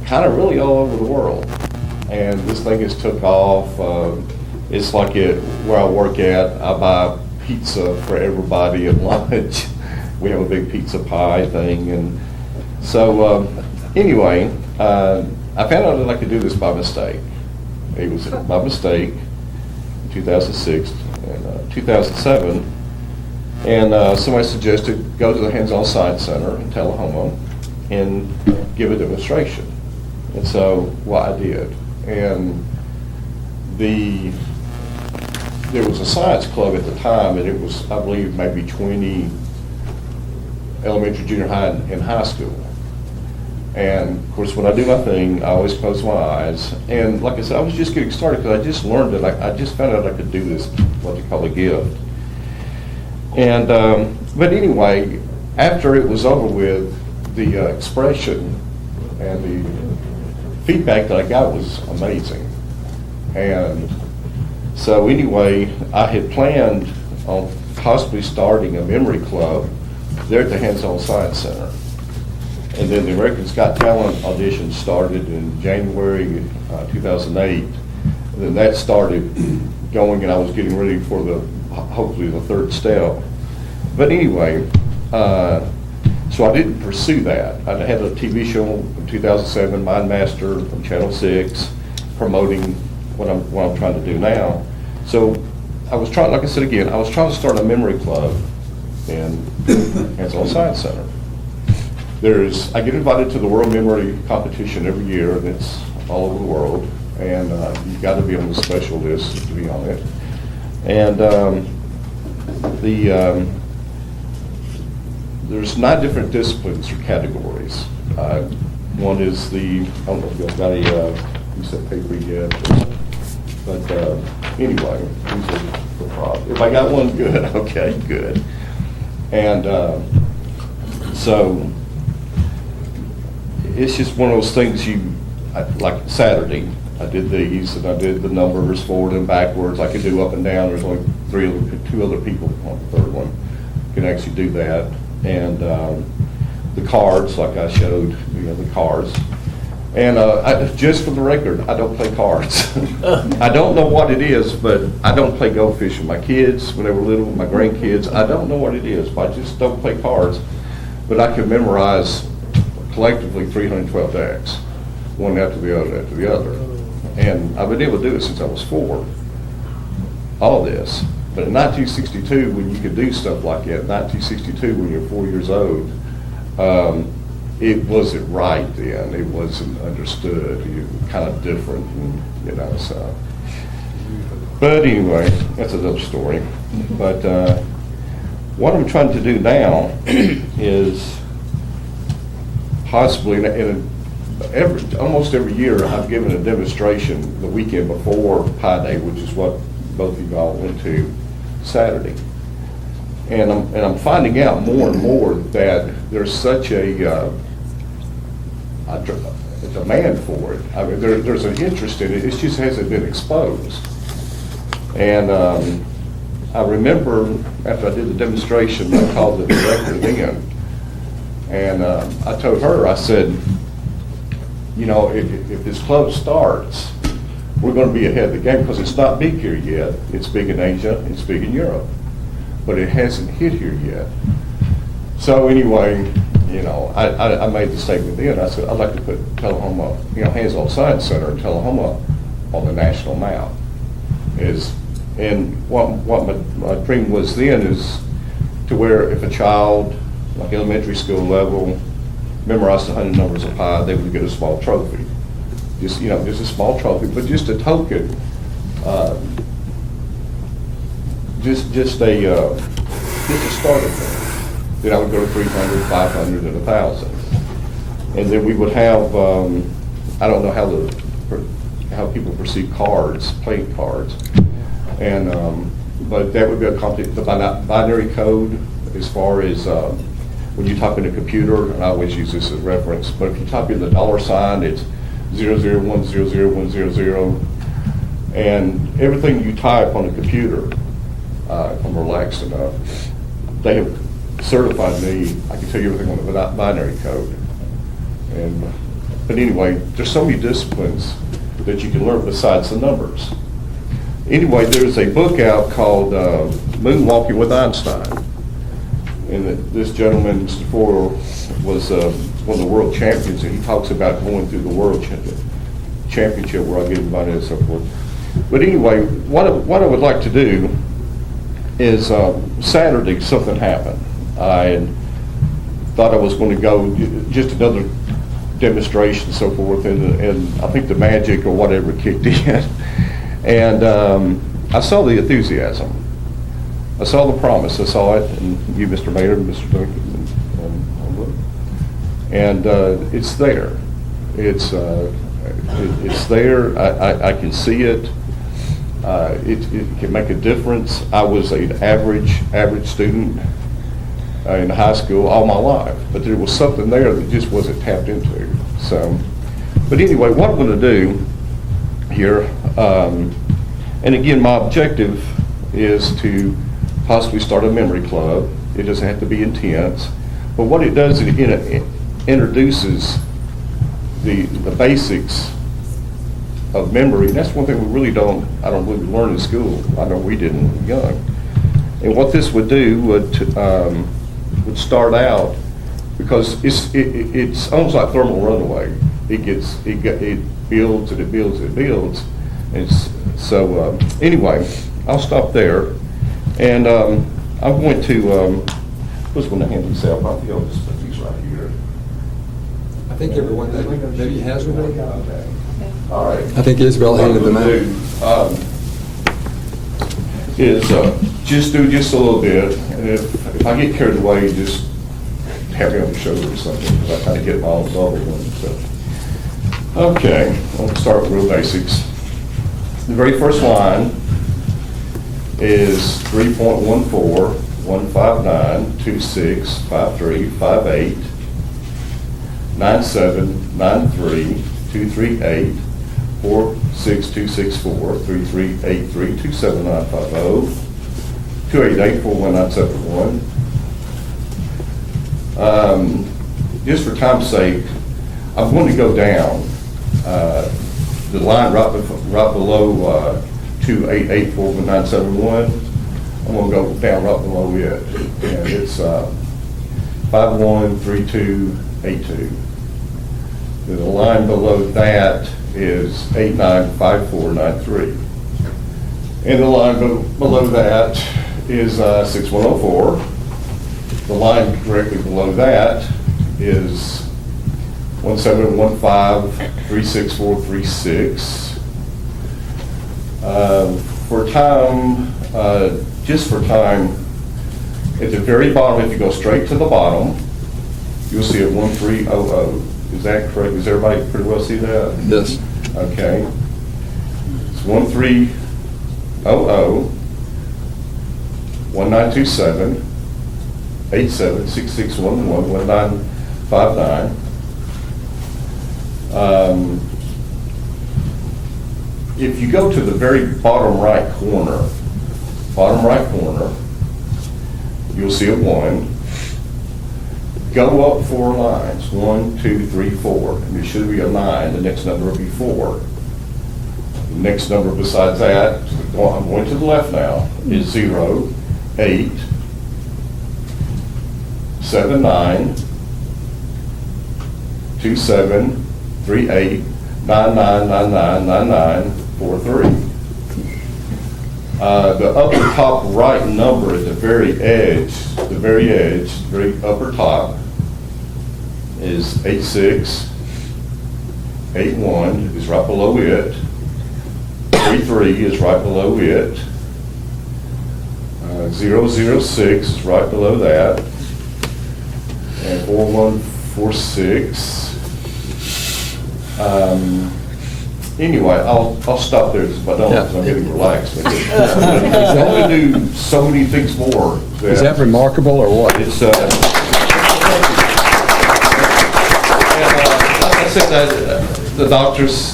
kind of really all over the world. And this thing has took off. It's like where I work at, I buy pizza for everybody at lunch. We have a big pizza pie thing. And so anyway, I found out that I could do this by mistake. It was by mistake in 2006 and 2007. And somebody suggested go to the Hands-On Science Center in Tullahoma and give a demonstration. And so, well, I did. And there was a science club at the time, and it was, I believe, maybe 20 elementary, junior high, and high school. And of course, when I do my thing, I always close my eyes. And like I said, I was just getting started because I just learned that I just found out I could do this, what they call a gift. And but anyway, after it was over with, the expression and the feedback that I got was amazing. And so anyway, I had planned on possibly starting a memory club there at the Hands-On Science Center. And then the America's Got Talent audition started in January 2008. And then that started going, and I was getting ready for hopefully the third step. But anyway, so I didn't pursue that. I had a TV show in 2007, Mind Master on Channel 6, promoting what I'm trying to do now. So I was trying, like I said again, I was trying to start a memory club in Hands-On Science Center. I get invited to the World Memory Competition every year, and it's all over the world. And you've got to be on the special list to be on it. And there's 9 different disciplines or categories. One is I don't know if you've got a piece of paper yet, but anyway, these are the props. If I got one, good. Okay, good. And so it's just one of those things like Saturday, I did these, and I did the numbers forward and backwards. I could do up and down. There's only 2 other people on the third one can actually do that. And the cards, like I showed, the cards. And just for the record, I don't play cards. I don't know what it is, but I don't play go fishing. My kids, when they were little, my grandkids, I don't know what it is, but I just don't play cards. But I can memorize collectively 312 decks, one after the other. And I've been able to do it since I was 4, all this. But in 1962, when you could do stuff like that, 1962, when you're 4 years old, it wasn't right then. It wasn't understood. It was kind of different, and, so. But anyway, that's another story. But what I'm trying to do now is possibly, almost every year, I've given a demonstration the weekend before Pi Day, which is what both of y'all went to Saturday. And I'm finding out more and more that there's such a demand for it. I mean, there's an interest in it. It just hasn't been exposed. And I remember after I did the demonstration, I called the director then, and I told her, I said, if this club starts, we're going to be ahead of the game because it's not big here yet. It's big in Asia, it's big in Europe. but it hasn't hit here yet. So anyway, you know, I made the statement then. I said, I'd like to put Tullahoma, you know, Hands-On Science Center in Tullahoma on the national map. And what my dream was then is to where if a child, like elementary school level, memorized 100 numbers of pi, they would get a small trophy. Just, you know, just a small trophy, but just a token, just a starter thing. Then I would go to 300, 500, and 1,000. And then we would have, I don't know how people perceive cards, playing cards. And, but that would be the binary code as far as when you type in a computer, and I always use this as reference, but if you type in the $, it's 001000100, and everything you type on a computer, if I'm relaxed enough, they have certified me, I can tell you everything on the binary code. But anyway, there's so many disciplines that you can learn besides the numbers. Anyway, there's a book out called Moonwalking with Einstein. And this gentleman, Mr. Forer, was one of the world champions, and he talks about going through the world championship where I get invited and so forth. But anyway, what I would like to do is Saturday something happened. I thought I was going to go just another demonstration and so forth, and I think the magic or whatever kicked in. And I saw the enthusiasm. I saw the promise. I saw it, and you, Mr. Mayor, and Mr. Duncan, and it's there. It's there. I can see it. It can make a difference. I was an average student in high school all my life, but there was something there that just wasn't tapped into. So, but anyway, what I'm going to do here, and again, my objective is to possibly start a memory club. It doesn't have to be intense, but what it does, it introduces the basics of memory. And that's one thing we really I don't believe we learn in school. I know we didn't when we were young. And what this would do would start out, because it's almost like thermal runaway. It builds and it builds and it builds. So anyway, I'll stop there, and I'm going to. Who's going to hand these out? I'll just put these right here. I think everyone maybe has one. Okay. All right. I think Isabel handed them out. Is just do just a little bit, and if I get carried away, just tap me on the shoulder or something, because I kind of get my own bubble one. So. Okay, I'll start with real basics. The very first line is 3.14, 159, 26, 53, 58, 97, 93, 238, 46264, 3383, 27950, 288 41971. Just for time's sake, I'm going to go down the line right below 288 41971. I'm going to go down right below it, and it's 513282. The line below that is 895493. And the line below that is 6104. The line directly below that is 1715-36436. For time, just for time, at the very bottom, if you go straight to the bottom, you'll see a 1300. Is that correct? Does everybody pretty well see that? Yes. Okay. It's 1300, 1927, 876611, 1959. If you go to the very bottom right corner, you'll see a 1. Go up 4 lines, 1, 2, 3, 4, and there should be a 9. The next number will be 4. The next number besides that, I'm going to the left now, is 0, 8, 79273899999943. The upper top right number at the very edge, very upper top, is 8681 is right below it. 33 is right below it. 006 is right below that. And 4146. Anyway, I'll stop there if I don't, because I'm getting relaxed. I want to do so many things more. Is that remarkable or what? It's, like I said, the doctors,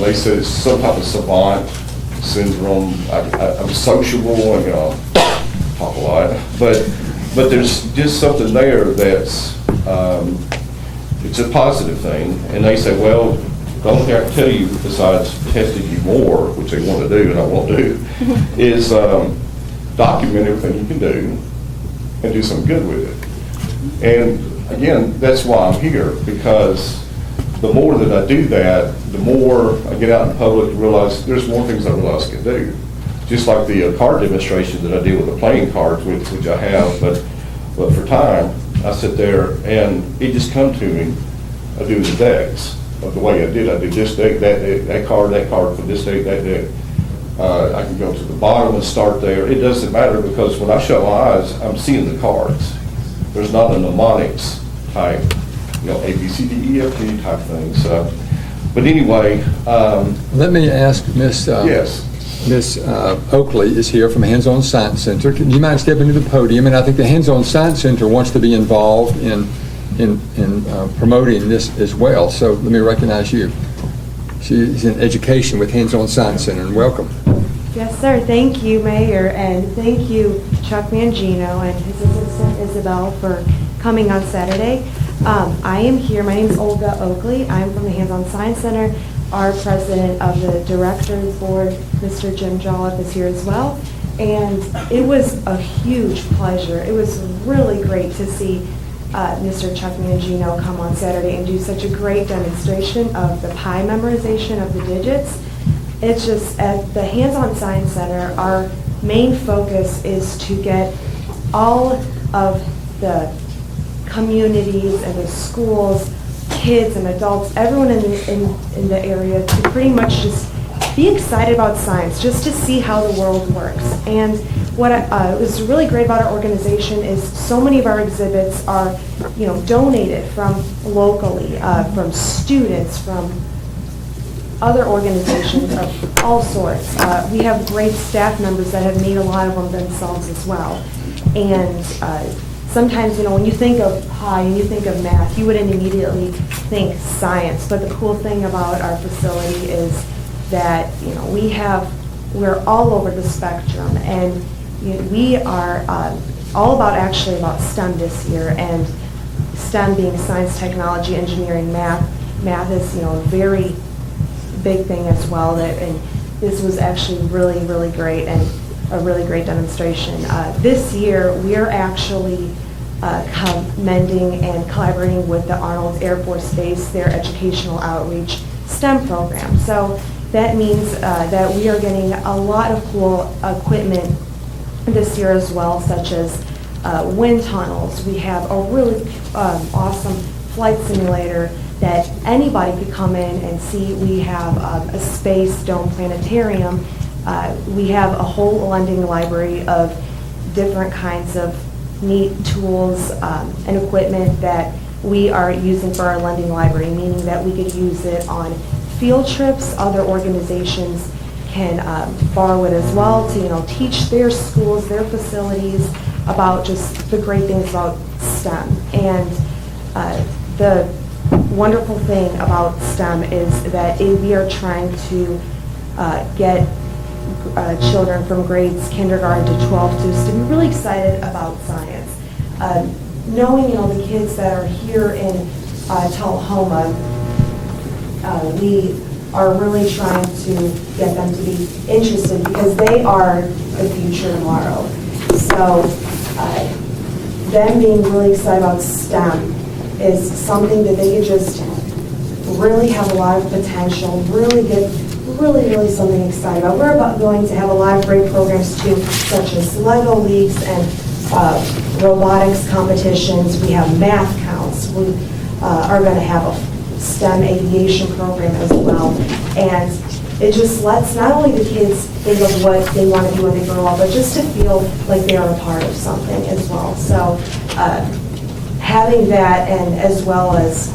they said it's some type of savant syndrome. I'm sociable and talk a lot, but there's just something there that's it's a positive thing. And they say, well, the only thing I can tell you besides testing you more, which they want to do and I won't do, is document everything you can do and do something good with it. And again, that's why I'm here, because the more that I do that, the more I get out in public and realize there's more things I realize I can do. Just like the card demonstration that I did with the playing cards, which I have, but for time, I sit there and it just come to me. I do the decks of the way I did. I did this deck, that card for this deck, that deck. I can go to the bottom and start there. It doesn't matter, because when I shut my eyes, I'm seeing the cards. There's not a mnemonics type, A, B, C, D, E, F, G type thing. So, but anyway. Let me ask Miss. Yes. Miss Oakley is here from Hands-On Science Center. Can you mind stepping to the podium? And I think the Hands-On Science Center wants to be involved in promoting this as well. So let me recognize you. She's in education with Hands-On Science Center, and welcome. Yes, sir. Thank you, Mayor, and thank you, Chuck Mangino and his assistant Isabel, for coming on Saturday. I am here. My name is Olga Oakley. I'm from the Hands-On Science Center. Our president of the Directors Board, Mr. Jim Jolliffe, is here as well. And it was a huge pleasure. It was really great to see Mr. Chuck Mangino come on Saturday and do such a great demonstration of the pi memorization of the digits. It's just, at the Hands-On Science Center, our main focus is to get all of the communities and the schools, kids and adults, everyone in the area, to pretty much just be excited about science, just to see how the world works. And what was really great about our organization is so many of our exhibits are, donated from locally, from students, from other organizations of all sorts. We have great staff members that have made a lot of them themselves as well. And sometimes, when you think of pi and you think of math, you wouldn't immediately think science. But the cool thing about our facility is that, we're all over the spectrum, and we are all about STEM this year, and STEM being science, technology, engineering, math. Math is, a very big thing as well. And this was actually really, really great, and a really great demonstration. This year, we are actually commending and collaborating with the Arnold Air Force Base, their educational outreach STEM program. So that means that we are getting a lot of cool equipment this year as well, such as wind tunnels. We have a really awesome flight simulator that anybody could come in and see. We have a space dome planetarium. We have a whole lending library of different kinds of neat tools and equipment that we are using for our lending library, meaning that we could use it on field trips. Other organizations can borrow it as well to teach their schools, their facilities about just the great things about STEM. And the wonderful thing about STEM is that we are trying to get children from grades kindergarten to 12th to be really excited about science. Knowing the kids that are here in Tullahoma, we are really trying to get them to be interested, because they are the future tomorrow. So them being really excited about STEM is something that they could just really have a lot of potential, really get really something excited about. We're going to have a lot of great programs too, such as Lego leagues and robotics competitions. We have math counts. We are going to have a STEM aviation program as well. And it just lets not only the kids think of what they want to do when they grow up, but just to feel like they are a part of something as well. So having that, and as well as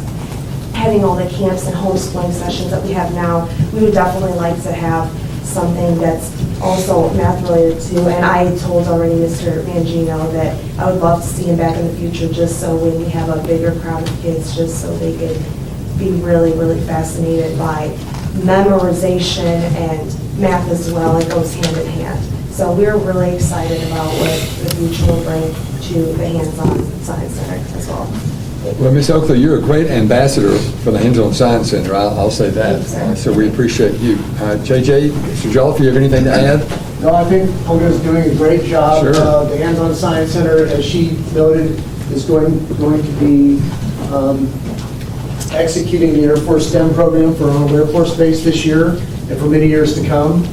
having all the camps and homeschooling sessions that we have now, we would definitely like to have something that's also math related too. And I told already Mr. Mangino that I would love to see him back in the future, just so when we have a bigger crowd of kids, just so they could be really fascinated by memorization and math as well. It goes hand in hand. So we're really excited about what the future will bring to the Hands-On Science Center as well. Well, Ms. Oakley, you're a great ambassador for the Hands-On Science Center. I'll say that. So we appreciate you. JJ, Mr. Jolliffe, you have anything to add? No, I think Olga's doing a great job. Sure. The Hands-On Science Center, as she noted, is going to be executing the Air Force STEM program for Arnold Air Force Base this year and for many years to come.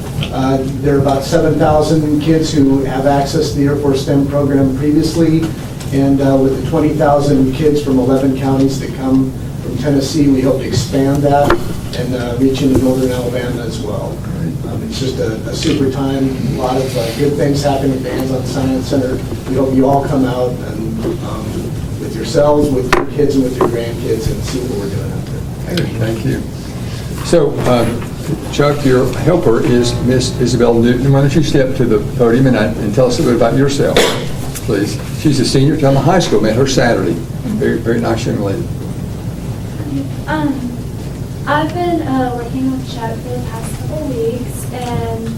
There are about 7,000 kids who have access to the Air Force STEM program previously, and with the 20,000 kids from 11 counties that come from Tennessee, we hope to expand that and reach into northern Alabama as well. It's just a super time, a lot of good things happening at the Hands-On Science Center. We hope you all come out and with yourselves, with your kids, and with your grandkids, and see what we're doing out there. Thank you. So, Chuck, your helper is Miss Isabel Newton. Why don't you step to the podium and tell us a bit about yourself, please. She's a senior at Thelma High School. Met her Saturday. Very nice young lady. I've been working with Chuck for the past couple weeks, and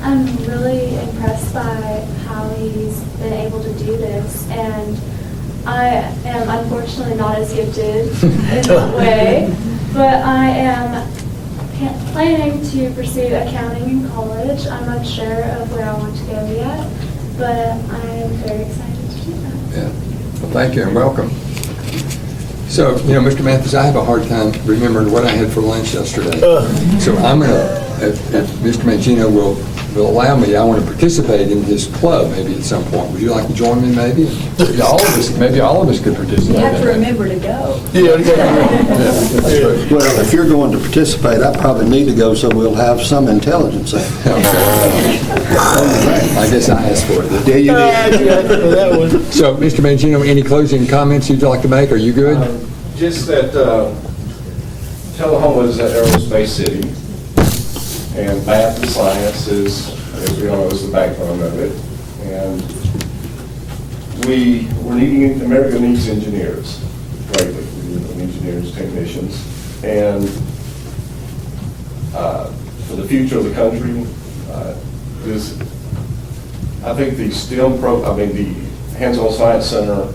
I'm really impressed by how he's been able to do this. And I am unfortunately not as gifted in that way, but I am planning to pursue accounting in college. I'm unsure of where I want to go yet, but I am very excited to do that. Yeah. Well, thank you and welcome. So, Mr. Mathis, I have a hard time remembering what I had for lunch yesterday. So I'm going to, if Mr. Mangino will allow me, I want to participate in his club maybe at some point. Would you like to join me maybe? Maybe all of us could participate. You have to remember to go. Well, if you're going to participate, I probably need to go so we'll have some intelligence there. I guess I asked for it. Yeah, you did. So, Mr. Mangino, any closing comments you'd like to make? Are you good? Just that Tullahoma is an aerospace city, and math and science is, as we all know, is the backbone of it. And we're needing, America needs engineers, greatly. We need engineers, technicians, and for the future of the country, I think the STEM the Hands-On Science Center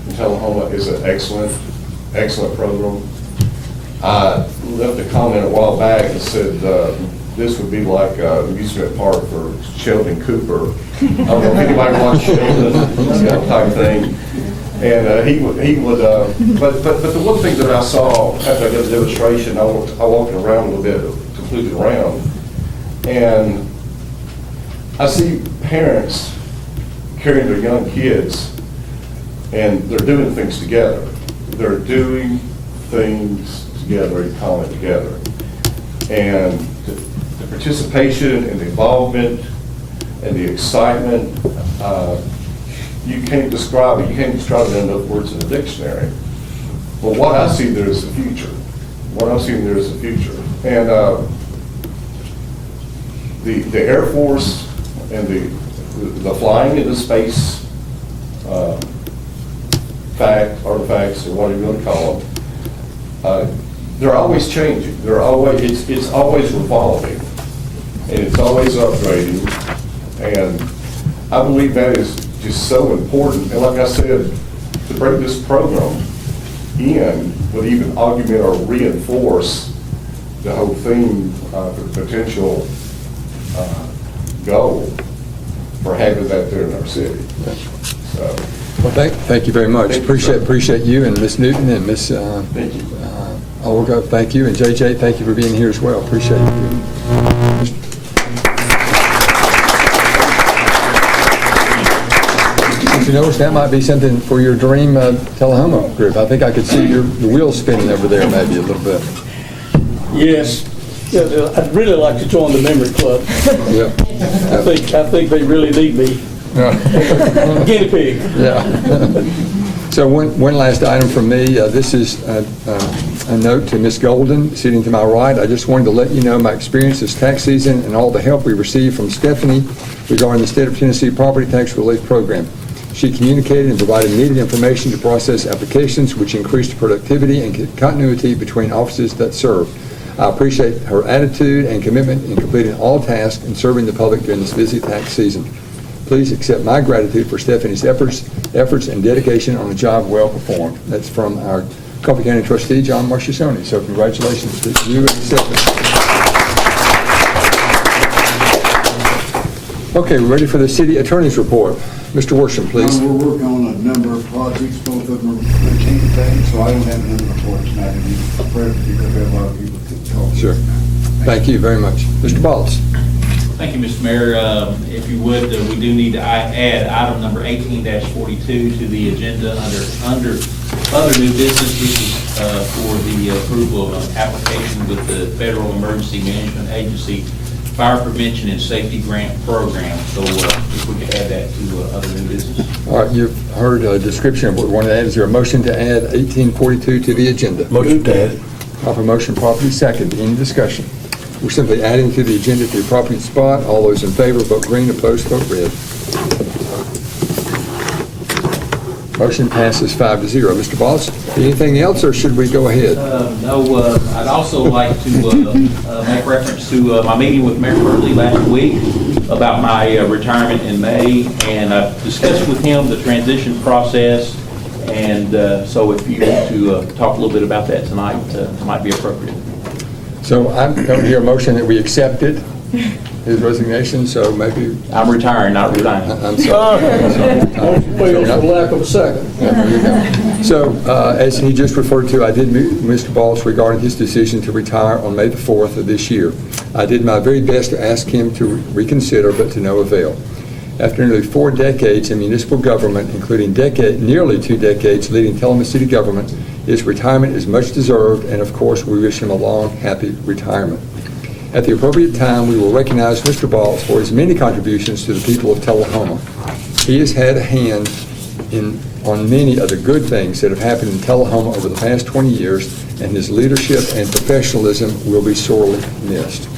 in Tullahoma is an excellent program. I left a comment a while back and said this would be like amusement park for Sheldon Cooper. I don't know if anybody watched Sheldon, that type thing. And he would, but the one thing that I saw after I did the demonstration, I walked around a little bit, completely around, and I see parents carrying their young kids, and they're doing things together. They're doing things together and calling it together. And the participation and the involvement and the excitement, you can't describe it. You can't describe it in enough words in the dictionary. But what I see there is the future. What I'm seeing there is the future. And the Air Force and the flying into space artifacts, or whatever you want to call them, they're always changing. It's always revolving, and it's always upgrading. And I believe that is just so important. And like I said, to bring this program in would even augment or reinforce the whole theme for the potential goal for having that there in our city. So Well, thank you very much. Appreciate you and Ms. Newton and Ms. Olga, thank you. And JJ, thank you for being here as well. Appreciate you. You notice that might be something for your dream Tullahoma group. I think I could see your wheels spinning over there maybe a little bit. Yes. Yeah, I'd really like to join the memory club. Yeah. I think they really need me. Guinea pig. Yeah. So one last item from me. This is a note to Ms. Golden, sitting to my right. I just wanted to let you know my experience this tax season and all the help we received from Stephanie regarding the State of Tennessee Property Tax Relief Program. She communicated and provided needed information to process applications, which increased productivity and continuity between offices that serve. I appreciate her attitude and commitment in completing all tasks and serving the public during this busy tax season. Please accept my gratitude for Stephanie's efforts and dedication on a job well performed. That's from our Coffee County trustee, John Marchesoni. So congratulations to you and Stephanie. Okay, we're ready for the city attorney's report. Mr. Worsham, please. We're working on a number of projects, both of them are routine things, so I don't have any report tonight. I'm afraid because we have a lot of people to talk. Sure. Thank you very much. Mr. Balls. Thank you, Mr. Mayor. If you would, we do need to add item number 18-42 to the agenda under other new business. This is for the approval of an application with the Federal Emergency Management Agency Fire Prevention and Safety Grant Program. So if we could add that to other new business. All right, you've heard a description of what we want to add. Is there a motion to add 1842 to the agenda? Motion to add. Proper motion, properly second. Any discussion? We're simply adding to the agenda to the appropriate spot. All those in favor, vote green. Opposed, vote red. Motion passes 5-0. Mr. Boss, anything else, or should we go ahead? No, I'd also like to make reference to my meeting with Mayor Burley last week about my retirement in May, and I've discussed with him the transition process, and so if you want to talk a little bit about that tonight, it might be appropriate. So I don't hear a motion that we accepted his resignation, so maybe... I'm retiring, not resigning. I'm sorry. Fails for lack of a second. So, as he just referred to, I did meet with Mr. Balls regarding his decision to retire on May the 4th of this year. I did my very best to ask him to reconsider, but to no avail. After nearly 4 decades in municipal government, including nearly 2 decades leading Tullahoma City government, his retirement is much deserved, and of course, we wish him a long, happy retirement. At the appropriate time, we will recognize Mr. Balls for his many contributions to the people of Tullahoma. He has had a hand on many of the good things that have happened in Tullahoma over the past 20 years, and his leadership and professionalism will be sorely missed.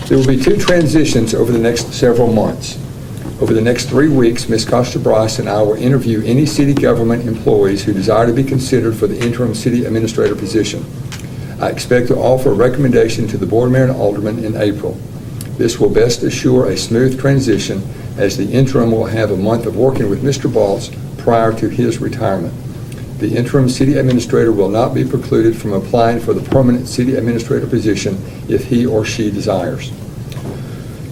There will be 2 transitions over the next several months. Over the next 3 weeks, Ms. Costa-Bryce and I will interview any city government employees who desire to be considered for the interim city administrator position. I expect to offer a recommendation to the board mayor and aldermen in April. This will best assure a smooth transition, as the interim will have a month of working with Mr. Balls prior to his retirement. The interim city administrator will not be precluded from applying for the permanent city administrator position if he or she desires.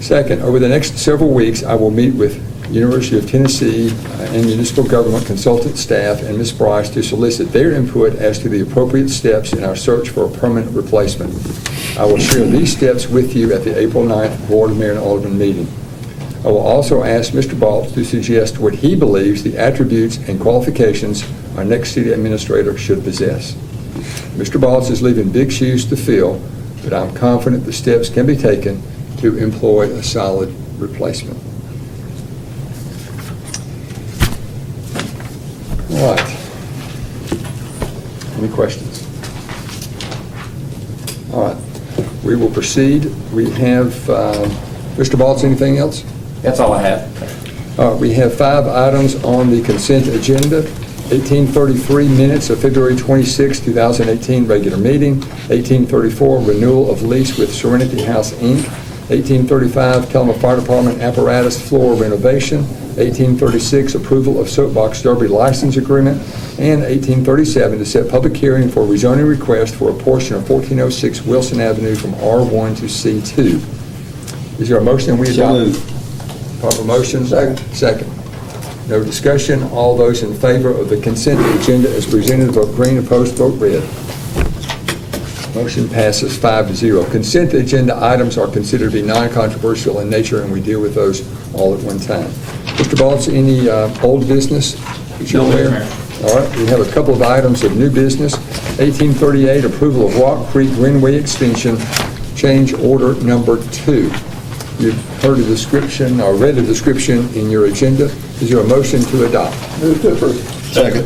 Second, over the next several weeks, I will meet with University of Tennessee and municipal government consultant staff and Ms. Bryce to solicit their input as to the appropriate steps in our search for a permanent replacement. I will share these steps with you at the April 9th Board of Mayor and Alderman meeting. I will also ask Mr. Balls to suggest what he believes the attributes and qualifications our next city administrator should possess. Mr. Balls is leaving big shoes to fill, but I'm confident the steps can be taken to employ a solid replacement. All right. Any questions? All right. We will proceed. We have, Mr. Balls, anything else? That's all I have. We have 5 items on the consent agenda. 1833 minutes of February 26, 2018 regular meeting. 1834 renewal of lease with Serenity House, Inc. 1835 Tullahoma Fire Department apparatus floor renovation. 1836 approval of Soapbox Derby license agreement. And 1837 to set public hearing for rezoning request for a portion of 1406 Wilson Avenue from R1 to C2. Is there a motion we adopt? So moved. Proper motion? Second. No discussion. All those in favor of the consent agenda as presented, vote green. Opposed, vote red. Motion passes 5-0. Consent agenda items are considered to be non-controversial in nature, and we deal with those all at one time. Mr. Balls, any old business that you're aware of? All right, we have a couple of items of new business. 1838, approval of Rock Creek Greenway extension, change order number 2. You've heard a description, or read a description in your agenda. Is there a motion to adopt? Move to approve. Second.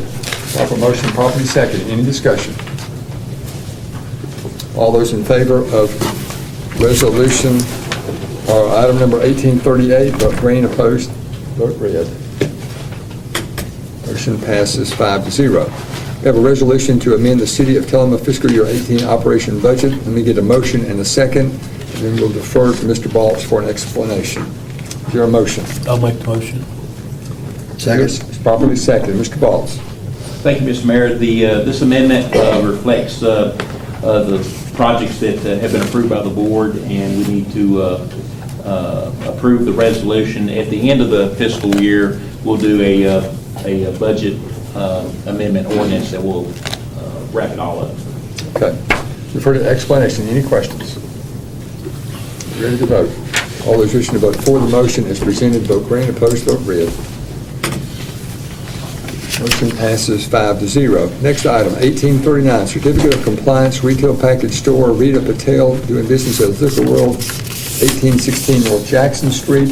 Proper motion, properly second. Any discussion? All those in favor of resolution, or item number 1838, vote green. Opposed, vote red. Motion passes 5-0. We have a resolution to amend the City of Tillamook fiscal year 18 operation budget. Let me get a motion and a second, and then we'll defer to Mr. Baltz for an explanation. Is there a motion? I'll make the motion. Second. It's properly seconded. Mr. Baltz. Thank you, Mr. Mayor. This amendment reflects the projects that have been approved by the board, and we need to approve the resolution. At the end of the fiscal year, we'll do a budget amendment ordinance that will wrap it all up. Okay. You've heard the explanation. Any questions? Ready to vote? All those wishing to vote for the motion as presented, vote green. Opposed, vote red. Motion passes 5-0. Next item, 1839, Certificate of Compliance Retail Package Store, Rita Patel, doing business as Liquor World, 1816 North Jackson Street.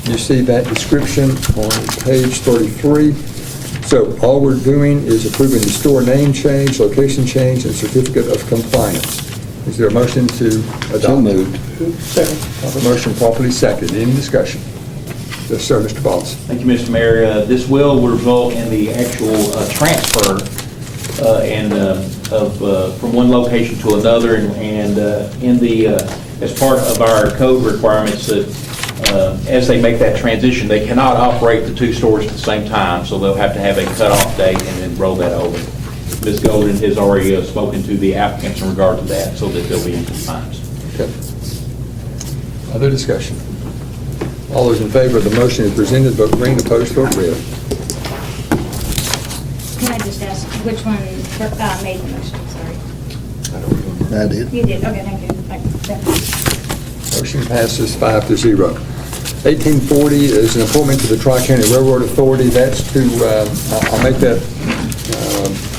You see that description on page 33. So all we're doing is approving the store name change, location change, and certificate of compliance. Is there a motion to adopt? So moved. Second. Proper motion, properly seconded. Any discussion? Yes, sir, Mr. Balls. Thank you, Mr. Mayor. This will result in the actual transfer from one location to another, and in the as part of our code requirements that as they make that transition, they cannot operate the two stores at the same time, so they'll have to have a cutoff date and then roll that over. Ms. Golden has already spoken to the applicants in regard to that, so that they'll be in compliance. Okay. Other discussion? All those in favor of the motion as presented, vote green. Opposed, vote red. Can I just ask which one made the motion? Sorry. I don't remember. I did. You did. Okay, thank you. Motion passes 5-0. 1840 is an appointment to the Tri-County Railroad Authority. That's to, I'll make that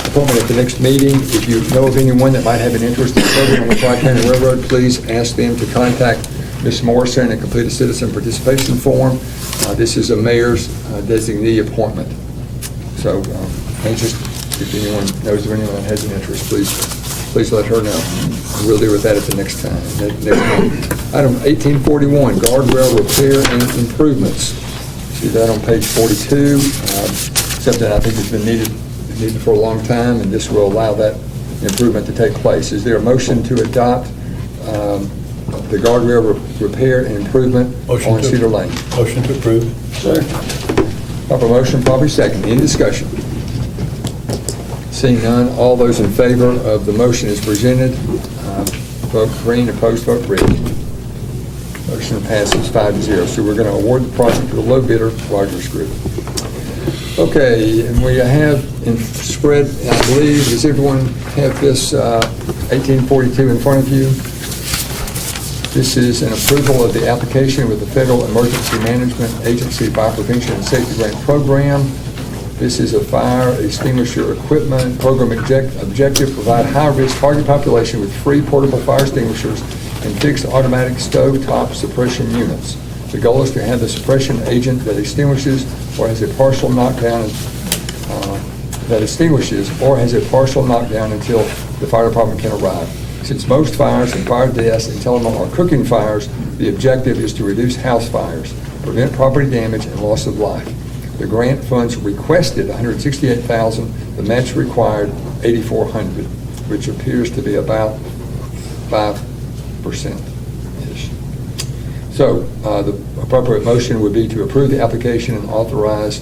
appointment at the next meeting. If you know of anyone that might have an interest in serving on the Tri-County Railroad, please ask them to contact Ms. Morrison and complete a citizen participation form. This is a mayor's designee appointment. So, anxious, if anyone knows of anyone that has an interest, please let her know. We'll deal with that at the next time. Item 1841, guardrail repair and improvements. See that on page 42. Something I think has been needed for a long time, and this will allow that improvement to take place. Is there a motion to adopt the guardrail repair and improvement on Cedar Lane? Motion to approve. Sir. Proper motion, probably second. Any discussion? Seeing none, all those in favor of the motion as presented, vote green. Opposed, vote red. Motion passes 5-0. So we're going to award the project to the low bidder, Rogers Group. Okay, and we have in spread, I believe, does everyone have this 1842 in front of you? This is an approval of the application with the Federal Emergency Management Agency Fire Prevention and Safety Grant Program. This is a fire extinguisher equipment program objective, provide high-risk target population with free portable fire extinguishers and fixed automatic stove-top suppression units. The goal is to have the suppression agent that extinguishes or has a partial knockdown until the fire department can arrive. Since most fires and fire deaths in Tillamook are cooking fires, the objective is to reduce house fires, prevent property damage and loss of life. The grant funds requested $168,000. The match required $8,400, which appears to be about 5%-ish. So the appropriate motion would be to approve the application and authorize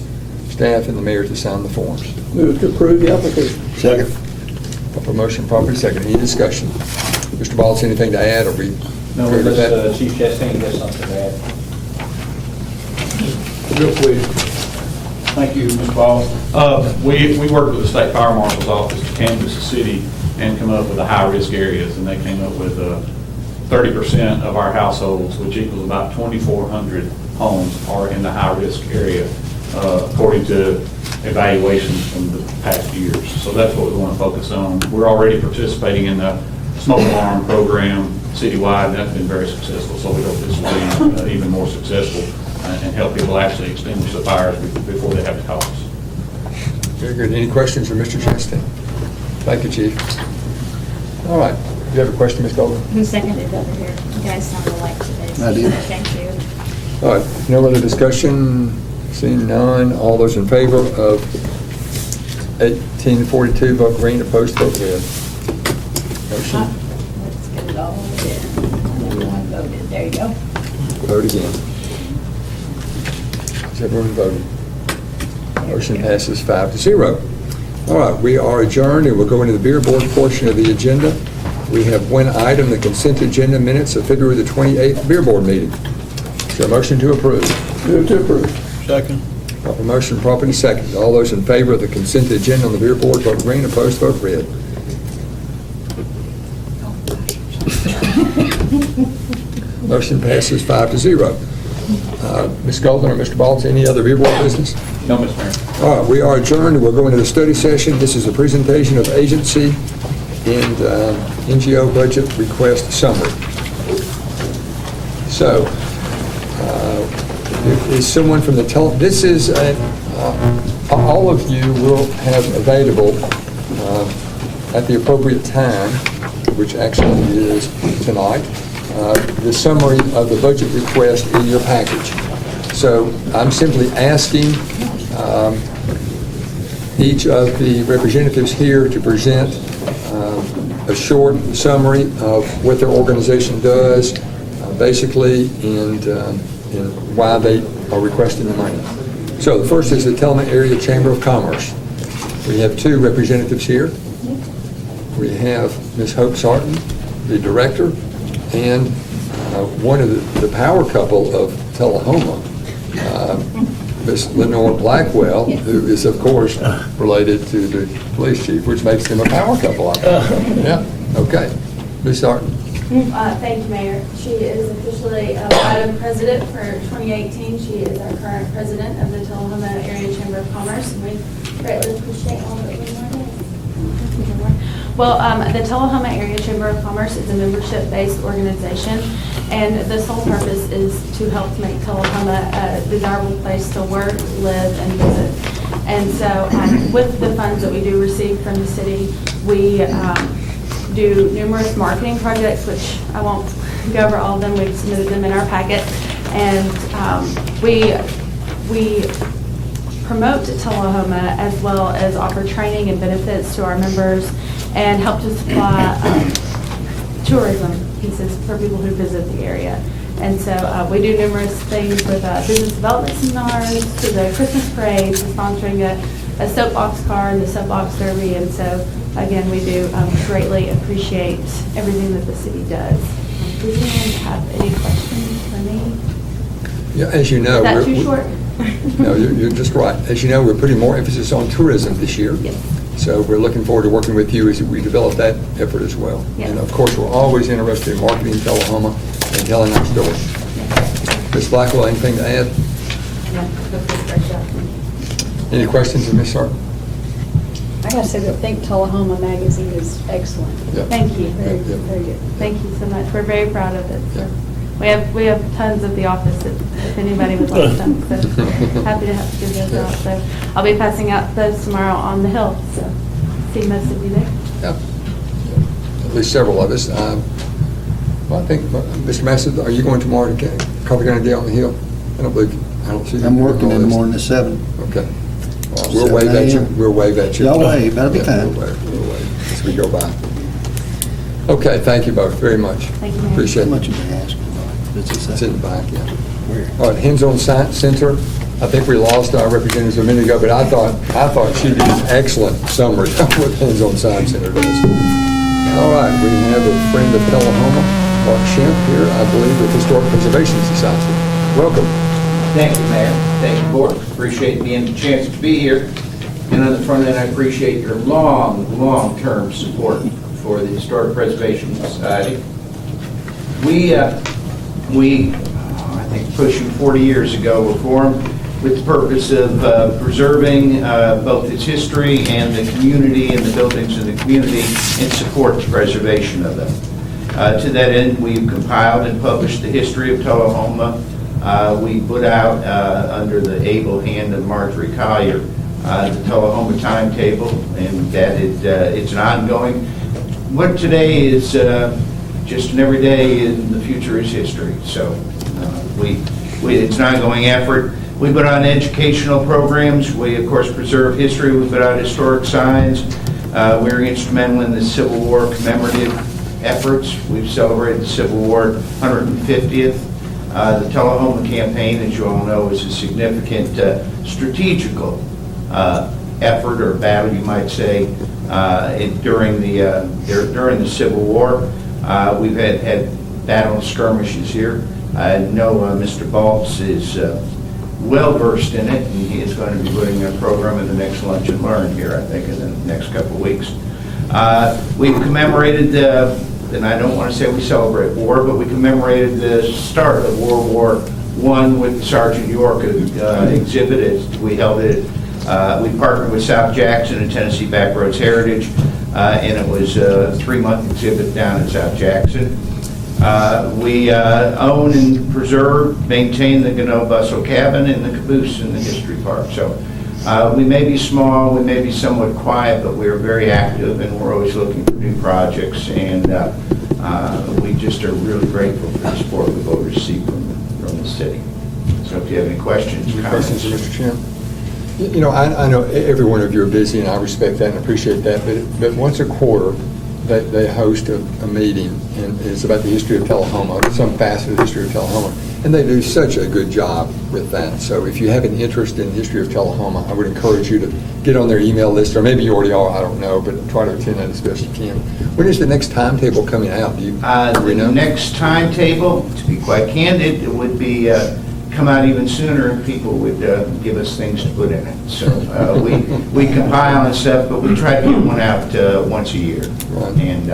staff and the mayor to sign the forms. Move to approve the application. Second. Proper motion, properly second. Any discussion? Mr. Balls, anything to add? Or we No, agree with that? unless Chief Chastain has something to add. Real quick, Thank you, Ms. Ball. We worked with the State Fire Marshal's Office to canvass the city and come up with the high-risk areas, and they came up with 30% of our households, which equals about 2,400 homes, are in the high-risk area, according to evaluations from the past years. So that's what we want to focus on. We're already participating in the smoke alarm program citywide, and that's been very successful, so we hope this will be even more successful and help people actually extinguish the fires before they have to call us. Very good. Any questions for Mr. Chastain? Thank you, Chief. All right. Do you have a question, Ms. Golden? Who seconded over here? You guys sound alike today. I did. Thank you. All right. No other discussion? Seeing none. All those in favor of 1842, vote green. Opposed, vote red. Motion. Let's get it all in. Everyone voted. There you go. Vote again. Has everyone voted? Motion passes 5-0. All right, we are adjourned, and we'll go into the beer board portion of the agenda. We have one item, the consent agenda minutes of February the 28th beer board meeting. Is there a motion to approve? Move to approve. Second. Proper motion, properly second. All those in favor of the consent agenda on the beer board, vote green. Opposed, vote red. Motion passes 5-0. Ms. Golden or Mr. Balls, any other beer board business? No, Mr. Mayor. All right, we are adjourned. We'll go into the study session. This is a presentation of agency and NGO budget request summary. So, is someone from the this is all of you will have available at the appropriate time, which actually is tonight, the summary of the budget request in your package. So I'm simply asking each of the representatives here to present a short summary of what their organization does, basically, and why they are requesting the money. So the first is the Tullahoma Area Chamber of Commerce. We have two representatives here. We have Ms. Hope Sarton, the director, and one of the power couple of Tullahoma, Ms. Lenore Blackwell, who is, of course, related to the police chief, which makes them a power couple. Yeah, okay. Ms. Sarton. Thank you, Mayor. She is officially Madam President for 2018. She is our current president of the Tullahoma Area Chamber of Commerce, and we greatly appreciate all that we want. Well, the Tullahoma Area Chamber of Commerce is a membership-based organization, and the sole purpose is to help make Tullahoma a desirable place to work, live, and visit. And so with the funds that we do receive from the city, we do numerous marketing projects, which I won't go over all of them. We've submitted them in our packet. And we promote Tullahoma as well as offer training and benefits to our members and help to supply tourism pieces for people who visit the area. And so we do numerous things with business development seminars, to the Christmas parade, to sponsoring a soapbox car and the soapbox derby. And so, again, we do greatly appreciate everything that the city does. Does anyone have any questions for me? Yeah, as you know, Is that too short? No, you're just right. As you know, we're putting more emphasis on tourism this year. Yes. So we're looking forward to working with you as we develop that effort as well. Yes. And of course, we're always interested in marketing Tullahoma and telling our story. Ms. Blackwell, anything to add? Any questions of Ms. Sarton? I gotta say that I think Tullahoma Magazine is excellent. Yeah. Thank you. Yeah, yeah. Very good. Thank you so much. We're very proud of it. So we have tons at the office if anybody would like some. So happy to have to give those out. So I'll be passing out those tomorrow on the Hill. So see most of you there. Yeah. At least several of us. Well, I think, Mr. Massett, are you going tomorrow to Coffee County Day on the Hill? I don't see you. I'm working in the morning at 7. Okay. We'll wave at you. We'll wave at you. Y'all wave. That'll be fine. We'll wave as we go by. Okay, thank you both very much. Thank you, Mayor. Appreciate it. How much you been asking? It's in the back, yeah. All right, Hands-On Science Center. I think we lost our representatives a minute ago, but I thought she did an excellent summary of what Hands-On Science Center does. All right, we have a friend of Tullahoma, Mark Shemp here, I believe, with Historic Preservation Society. Welcome. Thank you, Mayor. Thank you, Board. Appreciate being the chance to be here. And on the front end, I appreciate your long-term support for the Historic Preservation Society. We, I think pushing 40 years ago, were formed with the purpose of preserving both its history and the community and the buildings of the community and support the preservation of them. To that end, we've compiled and published the history of Tullahoma. We put out, under the able hand of Marjorie Collier, the Tullahoma timetable, and that it's an ongoing. What today is just an everyday, and the future is history. So it's an ongoing effort. We put on educational programs. We, of course, preserve history. We put out historic signs. We're instrumental in the Civil War commemorative efforts. We've celebrated the Civil War 150th. The Tullahoma campaign, as you all know, is a significant strategical effort or battle, you might say, during the Civil War. We've had battle skirmishes here. I know Mr. Baltz is well versed in it, and he is going to be putting a program in the next Lunch and Learn here, I think, in the next couple of weeks. We've commemorated and I don't want to say we celebrate war, but we commemorated the start of World War I with the Sergeant York exhibit. We held it. We partnered with South Jackson and Tennessee Backroads Heritage, and it was a 3-month exhibit down in South Jackson. We own and preserve, maintain the Gano Bustle Cabin and the caboose in the History Park. So we may be small, we may be somewhat quiet, but we're very active, and we're always looking for new projects, and we just are really grateful for the support we've always received from the city. So if you have any questions, questions, Mr. Chairman? You know, I know every one of you are busy, and I respect that and appreciate that, but once a quarter, they host a meeting, and it's about the history of Tullahoma, some facet of the history of Tullahoma, and they do such a good job with that. So if you have an interest in the history of Tullahoma, I would encourage you to get on their email list, or maybe you already are, I don't know, but try to attend that as best you can. When is the next timetable coming out? Do you know? Next timetable, to be quite candid, it would be come out even sooner if people would give us things to put in it. So we compile and stuff, but we try to get one out once a year. Right. And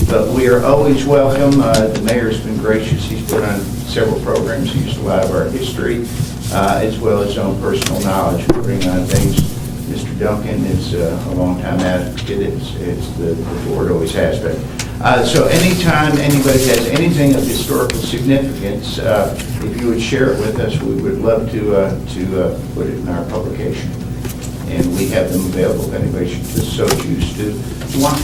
but we are always welcome. The mayor's been gracious. He's put on several programs. He used a lot of our history, as well as his own personal knowledge, putting on things. Mr. Duncan is a long-time advocate. It's the board always has been. So anytime anybody has anything of historical significance, if you would share it with us, we would love to put it in our publication. And we have them available if anybody should just so choose to want.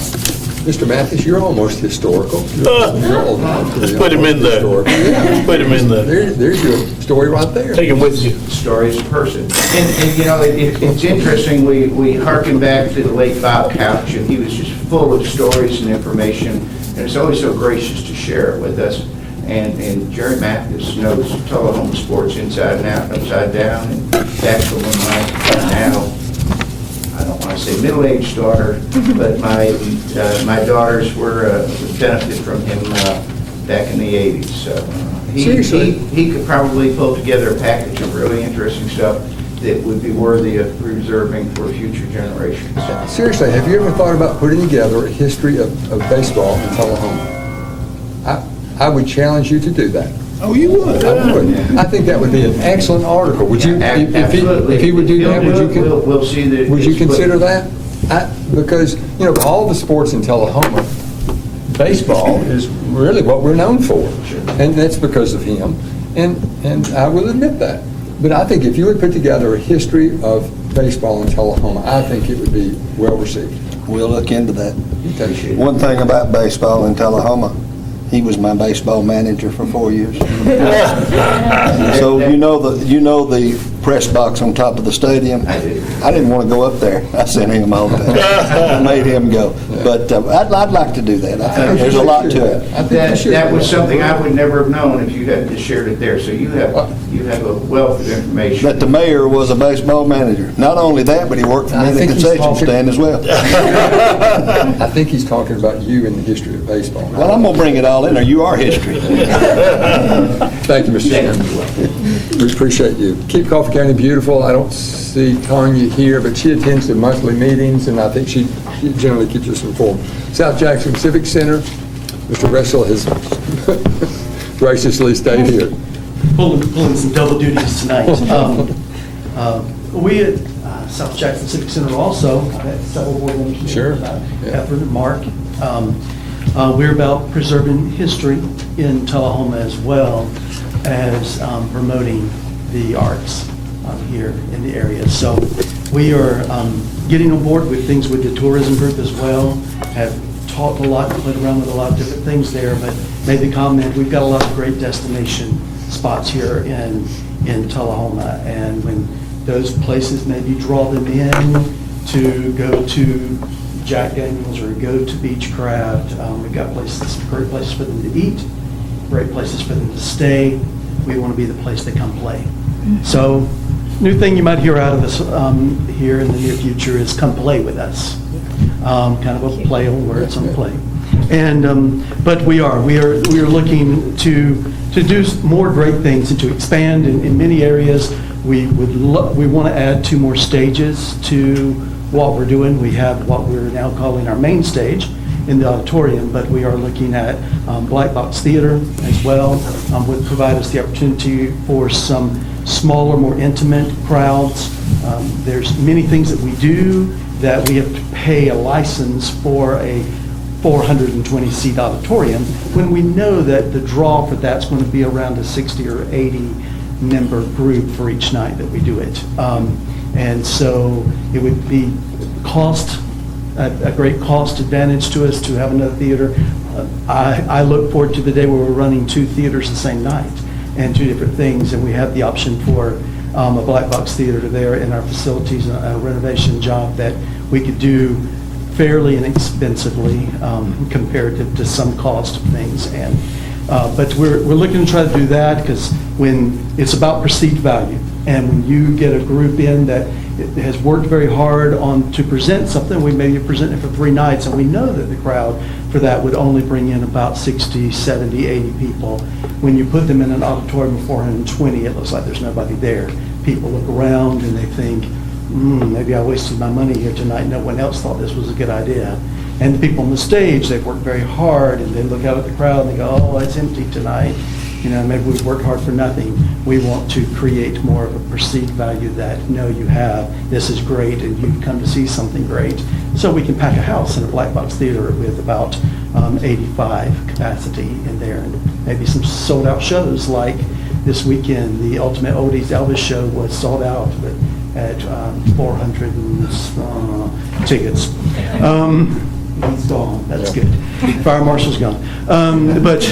Mr. Mathis, you're almost historical. You're old enough to be Put him in there. Yeah. Put him in there. There's your story right there. Take him with you. The story is a person. And you know, it's interesting, we harken back to the late Bob Couch, and he was just full of stories and information, and it's always so gracious to share it with us. And Jerry Mathis knows Tullahoma sports inside and out and upside down, and that's what my now, I don't want to say middle-aged daughter, but my daughters would benefit from him back in the 80s. So he could probably pull together a package of really interesting stuff that would be worthy of preserving for future generations. Seriously, have you ever thought about putting together a history of baseball in Tullahoma? I would challenge you to do that. Oh, you would? I would. I think that would be an excellent article. Would you, if he would do that, we'll see that. Would you consider that? Because, you know, all the sports in Tullahoma, baseball is really what we're known for. And that's because of him. And I will admit that. But I think if you would put together a history of baseball in Tullahoma, I think it would be well received. We'll look into that. Okay. One thing about baseball in Tullahoma, he was my baseball manager for 4 years. So you know the press box on top of the stadium? I didn't want to go up there. I sent him all the time. I made him go. But I'd like to do that. I think there's a lot to it. That was something I would never have known if you hadn't shared it there. So you have a wealth of information. That the mayor was a baseball manager. Not only that, but he worked for me in the concession stand as well. I think he's talking about you and the history of baseball. Well, I'm going to bring it all in there. You are history. Thank you, Mr. Chairman. We appreciate you. Keep Coffee County beautiful. I don't see Tanya here, but she attends the monthly meetings, and I think she generally keeps us informed. South Jackson Civic Center, Mr. Russell has graciously stayed here. Pulling some double duties tonight. We at South Jackson Civic Center also, I've had several board members here. Sure. Effort and Mark. We're about preserving history in Tullahoma as well as promoting the arts here in the area. So we are getting on board with things with the tourism group as well. Have talked a lot, played around with a lot of different things there, but made the comment, we've got a lot of great destination spots here in Tullahoma. And when those places maybe draw them in to go to Jack Daniels or go to Beechcraft, we've got places, great places for them to eat, great places for them to stay. We want to be the place they come play. So, new thing you might hear out of us here in the near future is come play with us. Kind of a play on words on play. And but we are looking to do more great things and to expand in many areas. We want to add 2 more stages to what we're doing. We have what we're now calling our main stage in the auditorium, but we are looking at Black Box Theater as well, would provide us the opportunity for some smaller, more intimate crowds. There's many things that we do that we have to pay a license for a 420-seat auditorium when we know that the draw for that's going to be around a 60 or 80 member group for each night that we do it. And so it would be a great cost advantage to us to have another theater. I look forward to the day where we're running 2 theaters the same night and 2 different things, and we have the option for a black box theater there in our facilities, a renovation job that we could do fairly inexpensively compared to some cost of things. And but we're looking to try to do that because when it's about perceived value, and when you get a group in that has worked very hard on to present something, we maybe present it for 3 nights, and we know that the crowd for that would only bring in about 60, 70, 80 people. When you put them in an auditorium of 420, it looks like there's nobody there. People look around and they think, maybe I wasted my money here tonight. No one else thought this was a good idea. And the people on the stage, they've worked very hard, and they look out at the crowd and they go, oh, it's empty tonight. You know, maybe we've worked hard for nothing. We want to create more of a perceived value that, no, you have, this is great, and you've come to see something great. So we can pack a house in a black box theater with about 85 capacity in there, and maybe some sold out shows like this weekend. The Ultimate Oldies Elvis show was sold out at 400 tickets. He's gone. That's good. Fire marshal's gone. But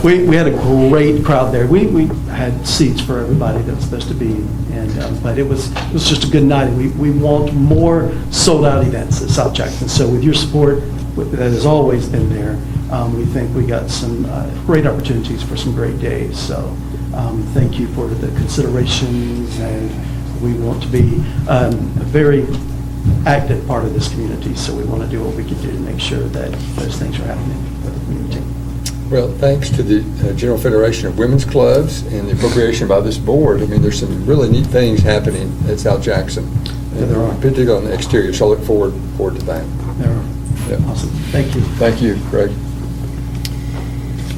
we had a great crowd there. We had seats for everybody that was supposed to be, and but it was just a good night. We want more sold out events at South Jackson. So with your support, that has always been there, we think we got some great opportunities for some great days. So thank you for the considerations, and we want to be a very active part of this community, so we want to do what we can do to make sure that those things are happening for the community. Well, thanks to the General Federation of Women's Clubs and the appropriation by this board, I mean, there's some really neat things happening at South Jackson, Yeah, there are. particularly on the exterior, so I look forward to that. There are. Yeah. Awesome. Thank you. Thank you, Greg.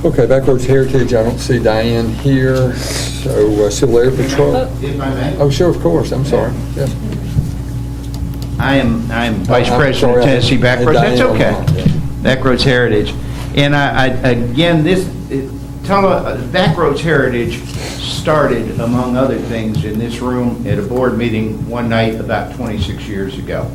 Okay, Backroads Heritage, I don't see Diane here, so Civil Air Patrol. If I may. Oh, sure, of course, I'm sorry. Yeah. I am Vice I'm President sorry, of Tennessee I had Backroads. That's Diane okay. on that, Backroads Heritage. And again, Backroads Heritage started, among other things, in this room at a board meeting one night about 26 years ago.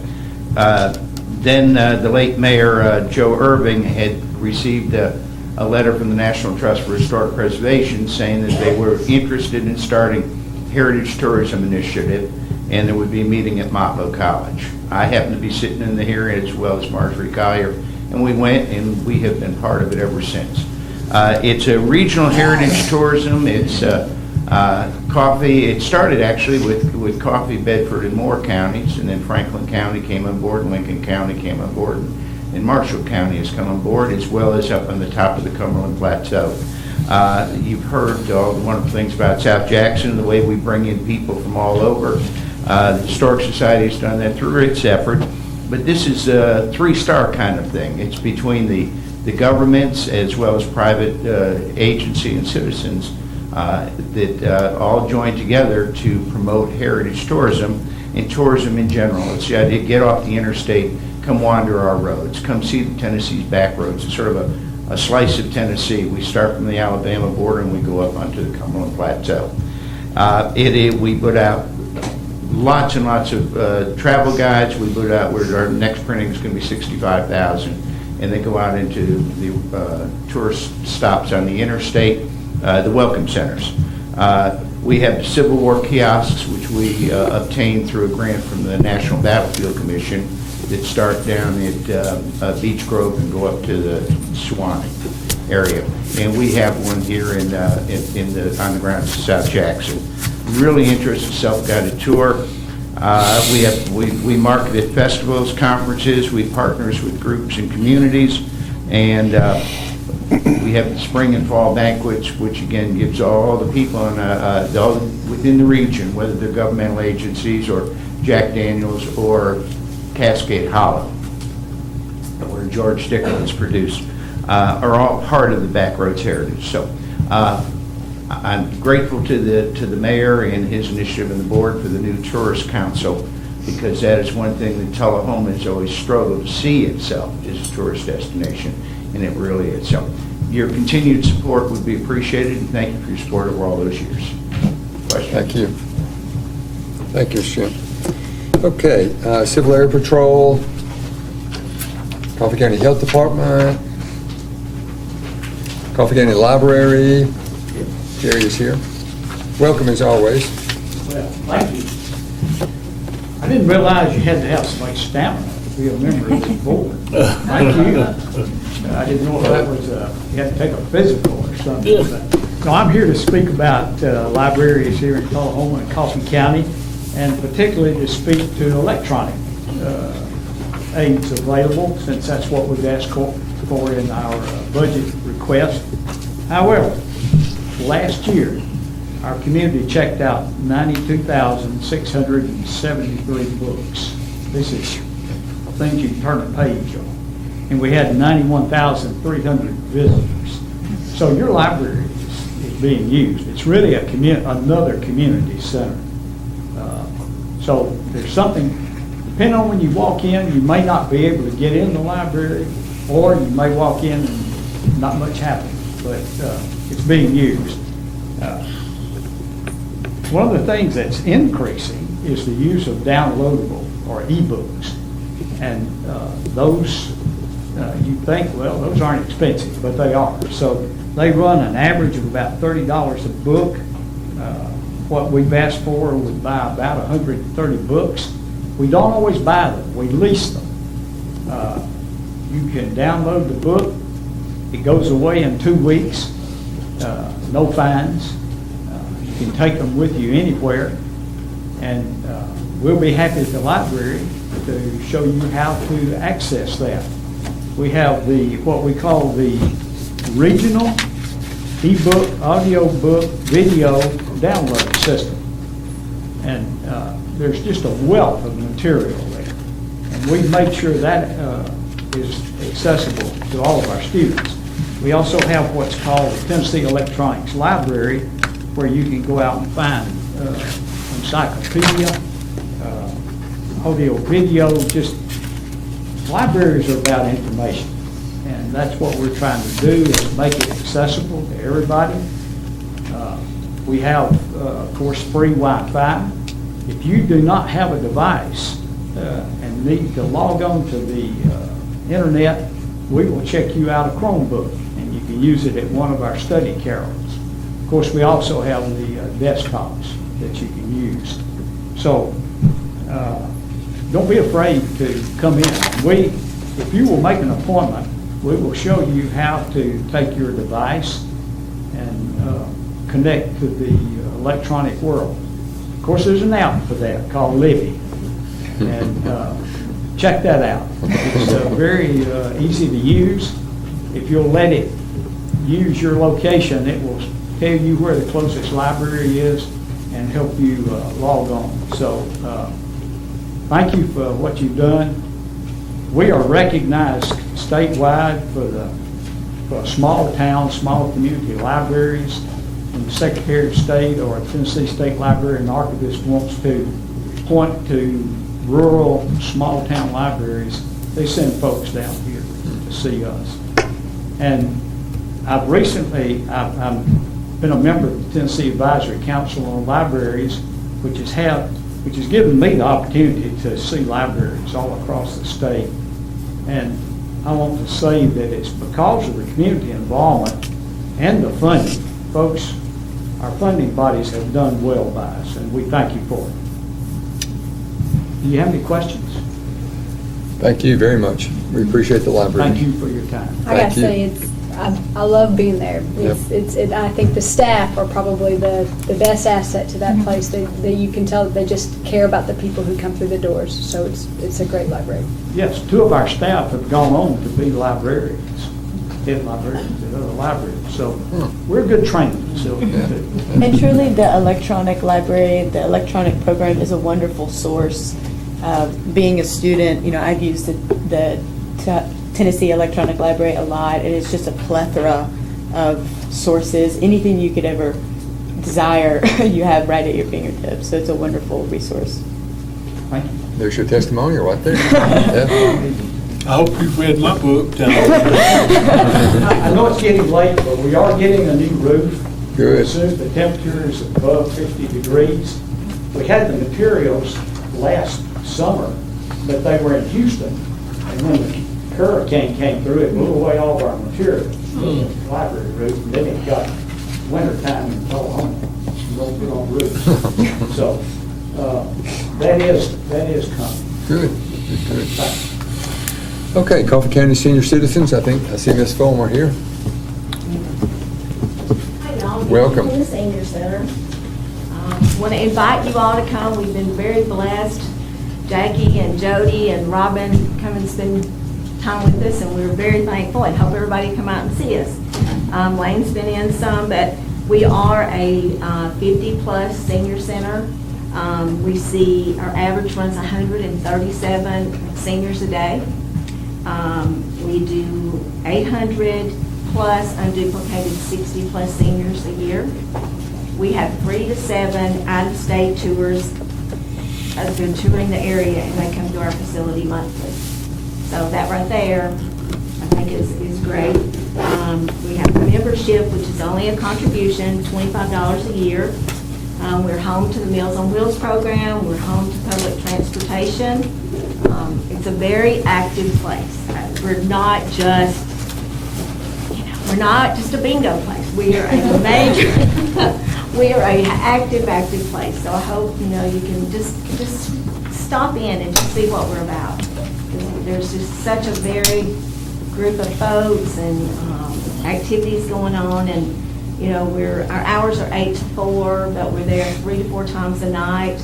Then the late Mayor Joe Irving had received a letter from the National Trust for Historic Preservation saying that they were interested in starting Heritage Tourism Initiative, and there would be a meeting at Motlow College. I happened to be sitting in the hearing as well as Marjorie Collier, and we went, and we have been part of it ever since. It's a regional heritage tourism. It's coffee. It started actually with Coffee, Bedford, and Moore counties, and then Franklin County came on board, Lincoln County came on board, and Marshall County has come on board, as well as up on the top of the Cumberland Plateau. You've heard all the wonderful things about South Jackson, the way we bring in people from all over. The Historic Society has done that through its effort, but this is a three-star kind of thing. It's between the governments as well as private agency and citizens that all join together to promote heritage tourism and tourism in general. It's the idea, get off the interstate, come wander our roads, come see the Tennessee's back roads. It's sort of a slice of Tennessee. We start from the Alabama border and we go up onto the Cumberland Plateau. We put out lots and lots of travel guides. We put out, our next printing is going to be 65,000, and they go out into the tourist stops on the interstate, the welcome centers. We have Civil War kiosks, which we obtained through a grant from the National Battlefield Commission that start down at Beech Grove and go up to the Suwannee area. And we have one here on the grounds of South Jackson. Really interesting self-guided tour. We market at festivals, conferences. We partners with groups and communities, and we have the spring and fall banquets, which again gives all the people within the region, whether they're governmental agencies or Jack Daniels or Cascade Hollow, where George Stickler is produced, are all part of the Backroads heritage. So I'm grateful to the mayor and his initiative and the board for the new tourist council, because that is one thing that Tullahoma has always struggled to see itself as a tourist destination, and it really is. So your continued support would be appreciated, and thank you for your support over all those years. Questions? Thank you. Thank you, Jim. Okay, Civil Air Patrol, Coffee County Health Department, Coffee County Library. Jerry is here. Welcome as always. Well, thank you. I didn't realize you had to have so much stamina to be a member of this board. Thank you. I didn't know if that was, you had to take a physical or something. So I'm here to speak about libraries here in Tullahoma and Coffee County, and particularly to speak to electronic aids available, since that's what we've asked for in our budget request. However, last year, our community checked out 92,673 books. This is things you can turn a page on. And we had 91,300 visitors. So your library is being used. It's really another community center. So there's something, depending on when you walk in, you may not be able to get in the library, or you may walk in and not much happens, but it's being used. One of the things that's increasing is the use of downloadable or e-books. And those, you think, well, those aren't expensive, but they are. So they run an average of about $30 a book. What we've asked for would buy about 130 books. We don't always buy them, we lease them. You can download the book. It goes away in 2 weeks, no fines. You can take them with you anywhere, and we'll be happy at the library to show you how to access that. We have what we call the regional e-book, audio book, video download system, and there's just a wealth of material there, and we've made sure that is accessible to all of our students. We also have what's called the Tennessee Electronics Library, where you can go out and find encyclopedia, audio, video. Just libraries are about information, and that's what we're trying to do, is make it accessible to everybody. We have, of course, free Wi-Fi. If you do not have a device and need to log on to the internet, we will check you out a Chromebook, and you can use it at one of our study carrels. Of course, we also have the desktops that you can use. So don't be afraid to come in. If you will make an appointment, we will show you how to take your device and connect to the electronic world. Of course, there's an app for that called Libby, and check that out. It's very easy to use. If you'll let it use your location, it will tell you where the closest library is and help you log on. So thank you for what you've done. We are recognized statewide for small town, small community libraries. When the Secretary of State or Tennessee State Library and Archivist wants to point to rural, small town libraries, they send folks down here to see us. And I've been a member of the Tennessee Advisory Council on Libraries, which has given me the opportunity to see libraries all across the state. And I want to say that it's because of the community involvement and the funding. Folks, our funding bodies have done well by us, and we thank you for it. Do you have any questions? Thank you very much. We appreciate the library. Thank you for your time. I gotta say, I love being there. I think the staff are probably the best asset to that place. That you can tell that they just care about the people who come through the doors. So it's a great library. Yes, 2 of our staff have gone on to be librarians, head librarians at other libraries. So we're a good training facility too. And truly, the electronic library, the electronic program is a wonderful source. Being a student, I've used the Tennessee Electronic Library a lot, and it's just a plethora of sources. Anything you could ever desire, you have right at your fingertips. So it's a wonderful resource. Thank you. There's your testimonial right there. Yeah. I hope you've read my book. I know it's getting late, but we are getting a new roof. Good. As soon as the temperature is above 50 degrees. We had the materials last summer, but they were in Houston. And when the hurricane came through, it blew away all of our materials. The library roof, and then it got wintertime in Tullahoma. You don't put on roofs. So that is coming. Good. Okay, Coffee County Senior Citizens, I see Ms. Fulmer here. Hi, y'all. Welcome. To the Senior Center. Want to invite you all to come. We've been very blessed. Jackie and Jody and Robin come and spend time with us, and we're very thankful and hope everybody come out and see us. Lane's been in some, but we are a 50-plus senior center. We see our average runs 137 seniors a day. We do 800-plus unduplicated 60-plus seniors a year. We have 3 to 7 out-of-state tours that are touring the area, and they come to our facility monthly. So that right there, I think is great. We have membership, which is only a contribution, $25 a year. We're home to the Meals on Wheels program. We're home to public transportation. It's a very active place. We're not just a bingo place. We are a major, we are an active place. So I hope, you can just stop in and just see what we're about. There's just such a varied group of folks and activities going on, and our hours are 8 to 4, but we're there 3 to 4 times a night.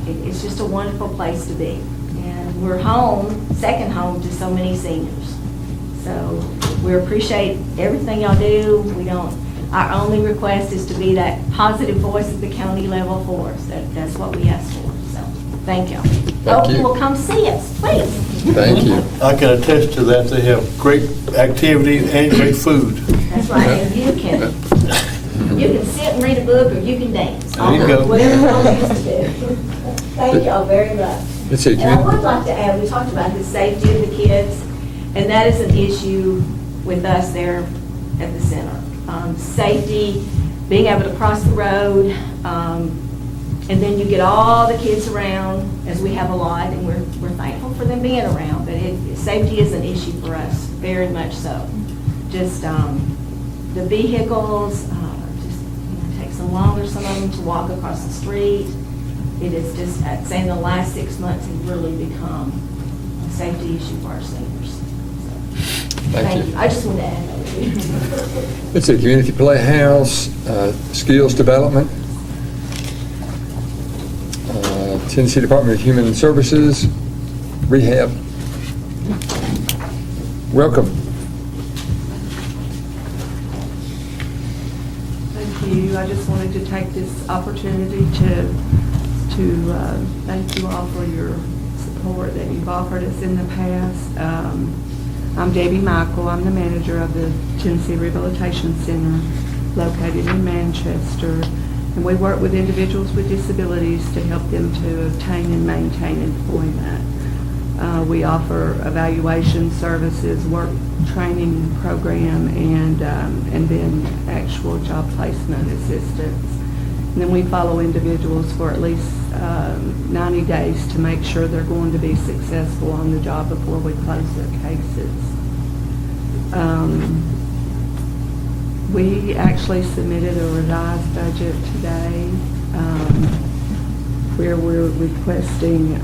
It's just a wonderful place to be, and we're second home to so many seniors. So we appreciate everything y'all do. Our only request is to be that positive voice at the county level for us. That's what we ask for. So thank y'all. Hope you will come see us, please. Thank you. I can attest to that. They have great activities and great food. That's right, and you can sit and read a book, or you can dance. There you go. Whatever you used to do. Thank y'all very much. Let's see, And I would like to add, we talked about the safety of the kids, and that is an issue with us there at the center. Safety, being able to cross the road, and then you get all the kids around, as we have a lot, and we're thankful for them being around, but safety is an issue for us, very much so. Just the vehicles, it takes them longer, some of them, to walk across the street. It is just, I'd say in the last 6 months, it's really become a safety issue for our seniors. Thank you. I just wanted to add that. Let's see, Community Playhouse, skills development, Tennessee Department of Human Services, rehab. Welcome. you. I just wanted to take this opportunity to thank you all for your support that you've offered us in the past. I'm Debbie Michael. I'm the manager of the Tennessee Rehabilitation Center located in Manchester. And we work with individuals with disabilities to help them to obtain and maintain employment. We offer evaluation services, work training program, and then actual job placement assistance. And then we follow individuals for at least 90 days to make sure they're going to be successful on the job before we close their cases. We actually submitted a revised budget today where we're requesting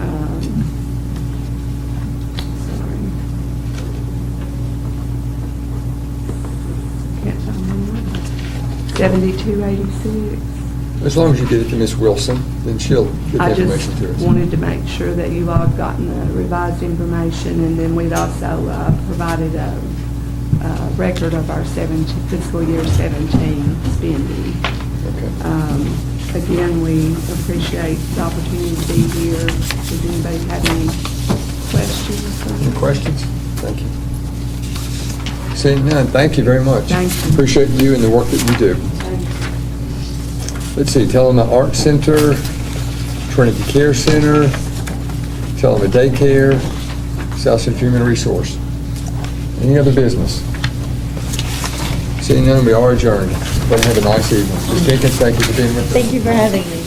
$72.86. As long as you get it to Ms. Wilson, then she'll get the I information to just us. wanted to make sure that you all have gotten the revised information, and then we'd also provided a record of our fiscal year 17 spending. Okay. Again, we appreciate the opportunity to be here. Does anybody have any questions? Any questions? Thank you. Seeing none, thank you very much. Thank you. Appreciate you and the work that you do. Let's see, Telma Art Center, Trinity Care Center, Telma Daycare, South Central Human Resource. Any other business? Seeing none, we are adjourned. Everybody have a nice evening. Ms. Jenkins, thank you for being with us. Thank you for having me.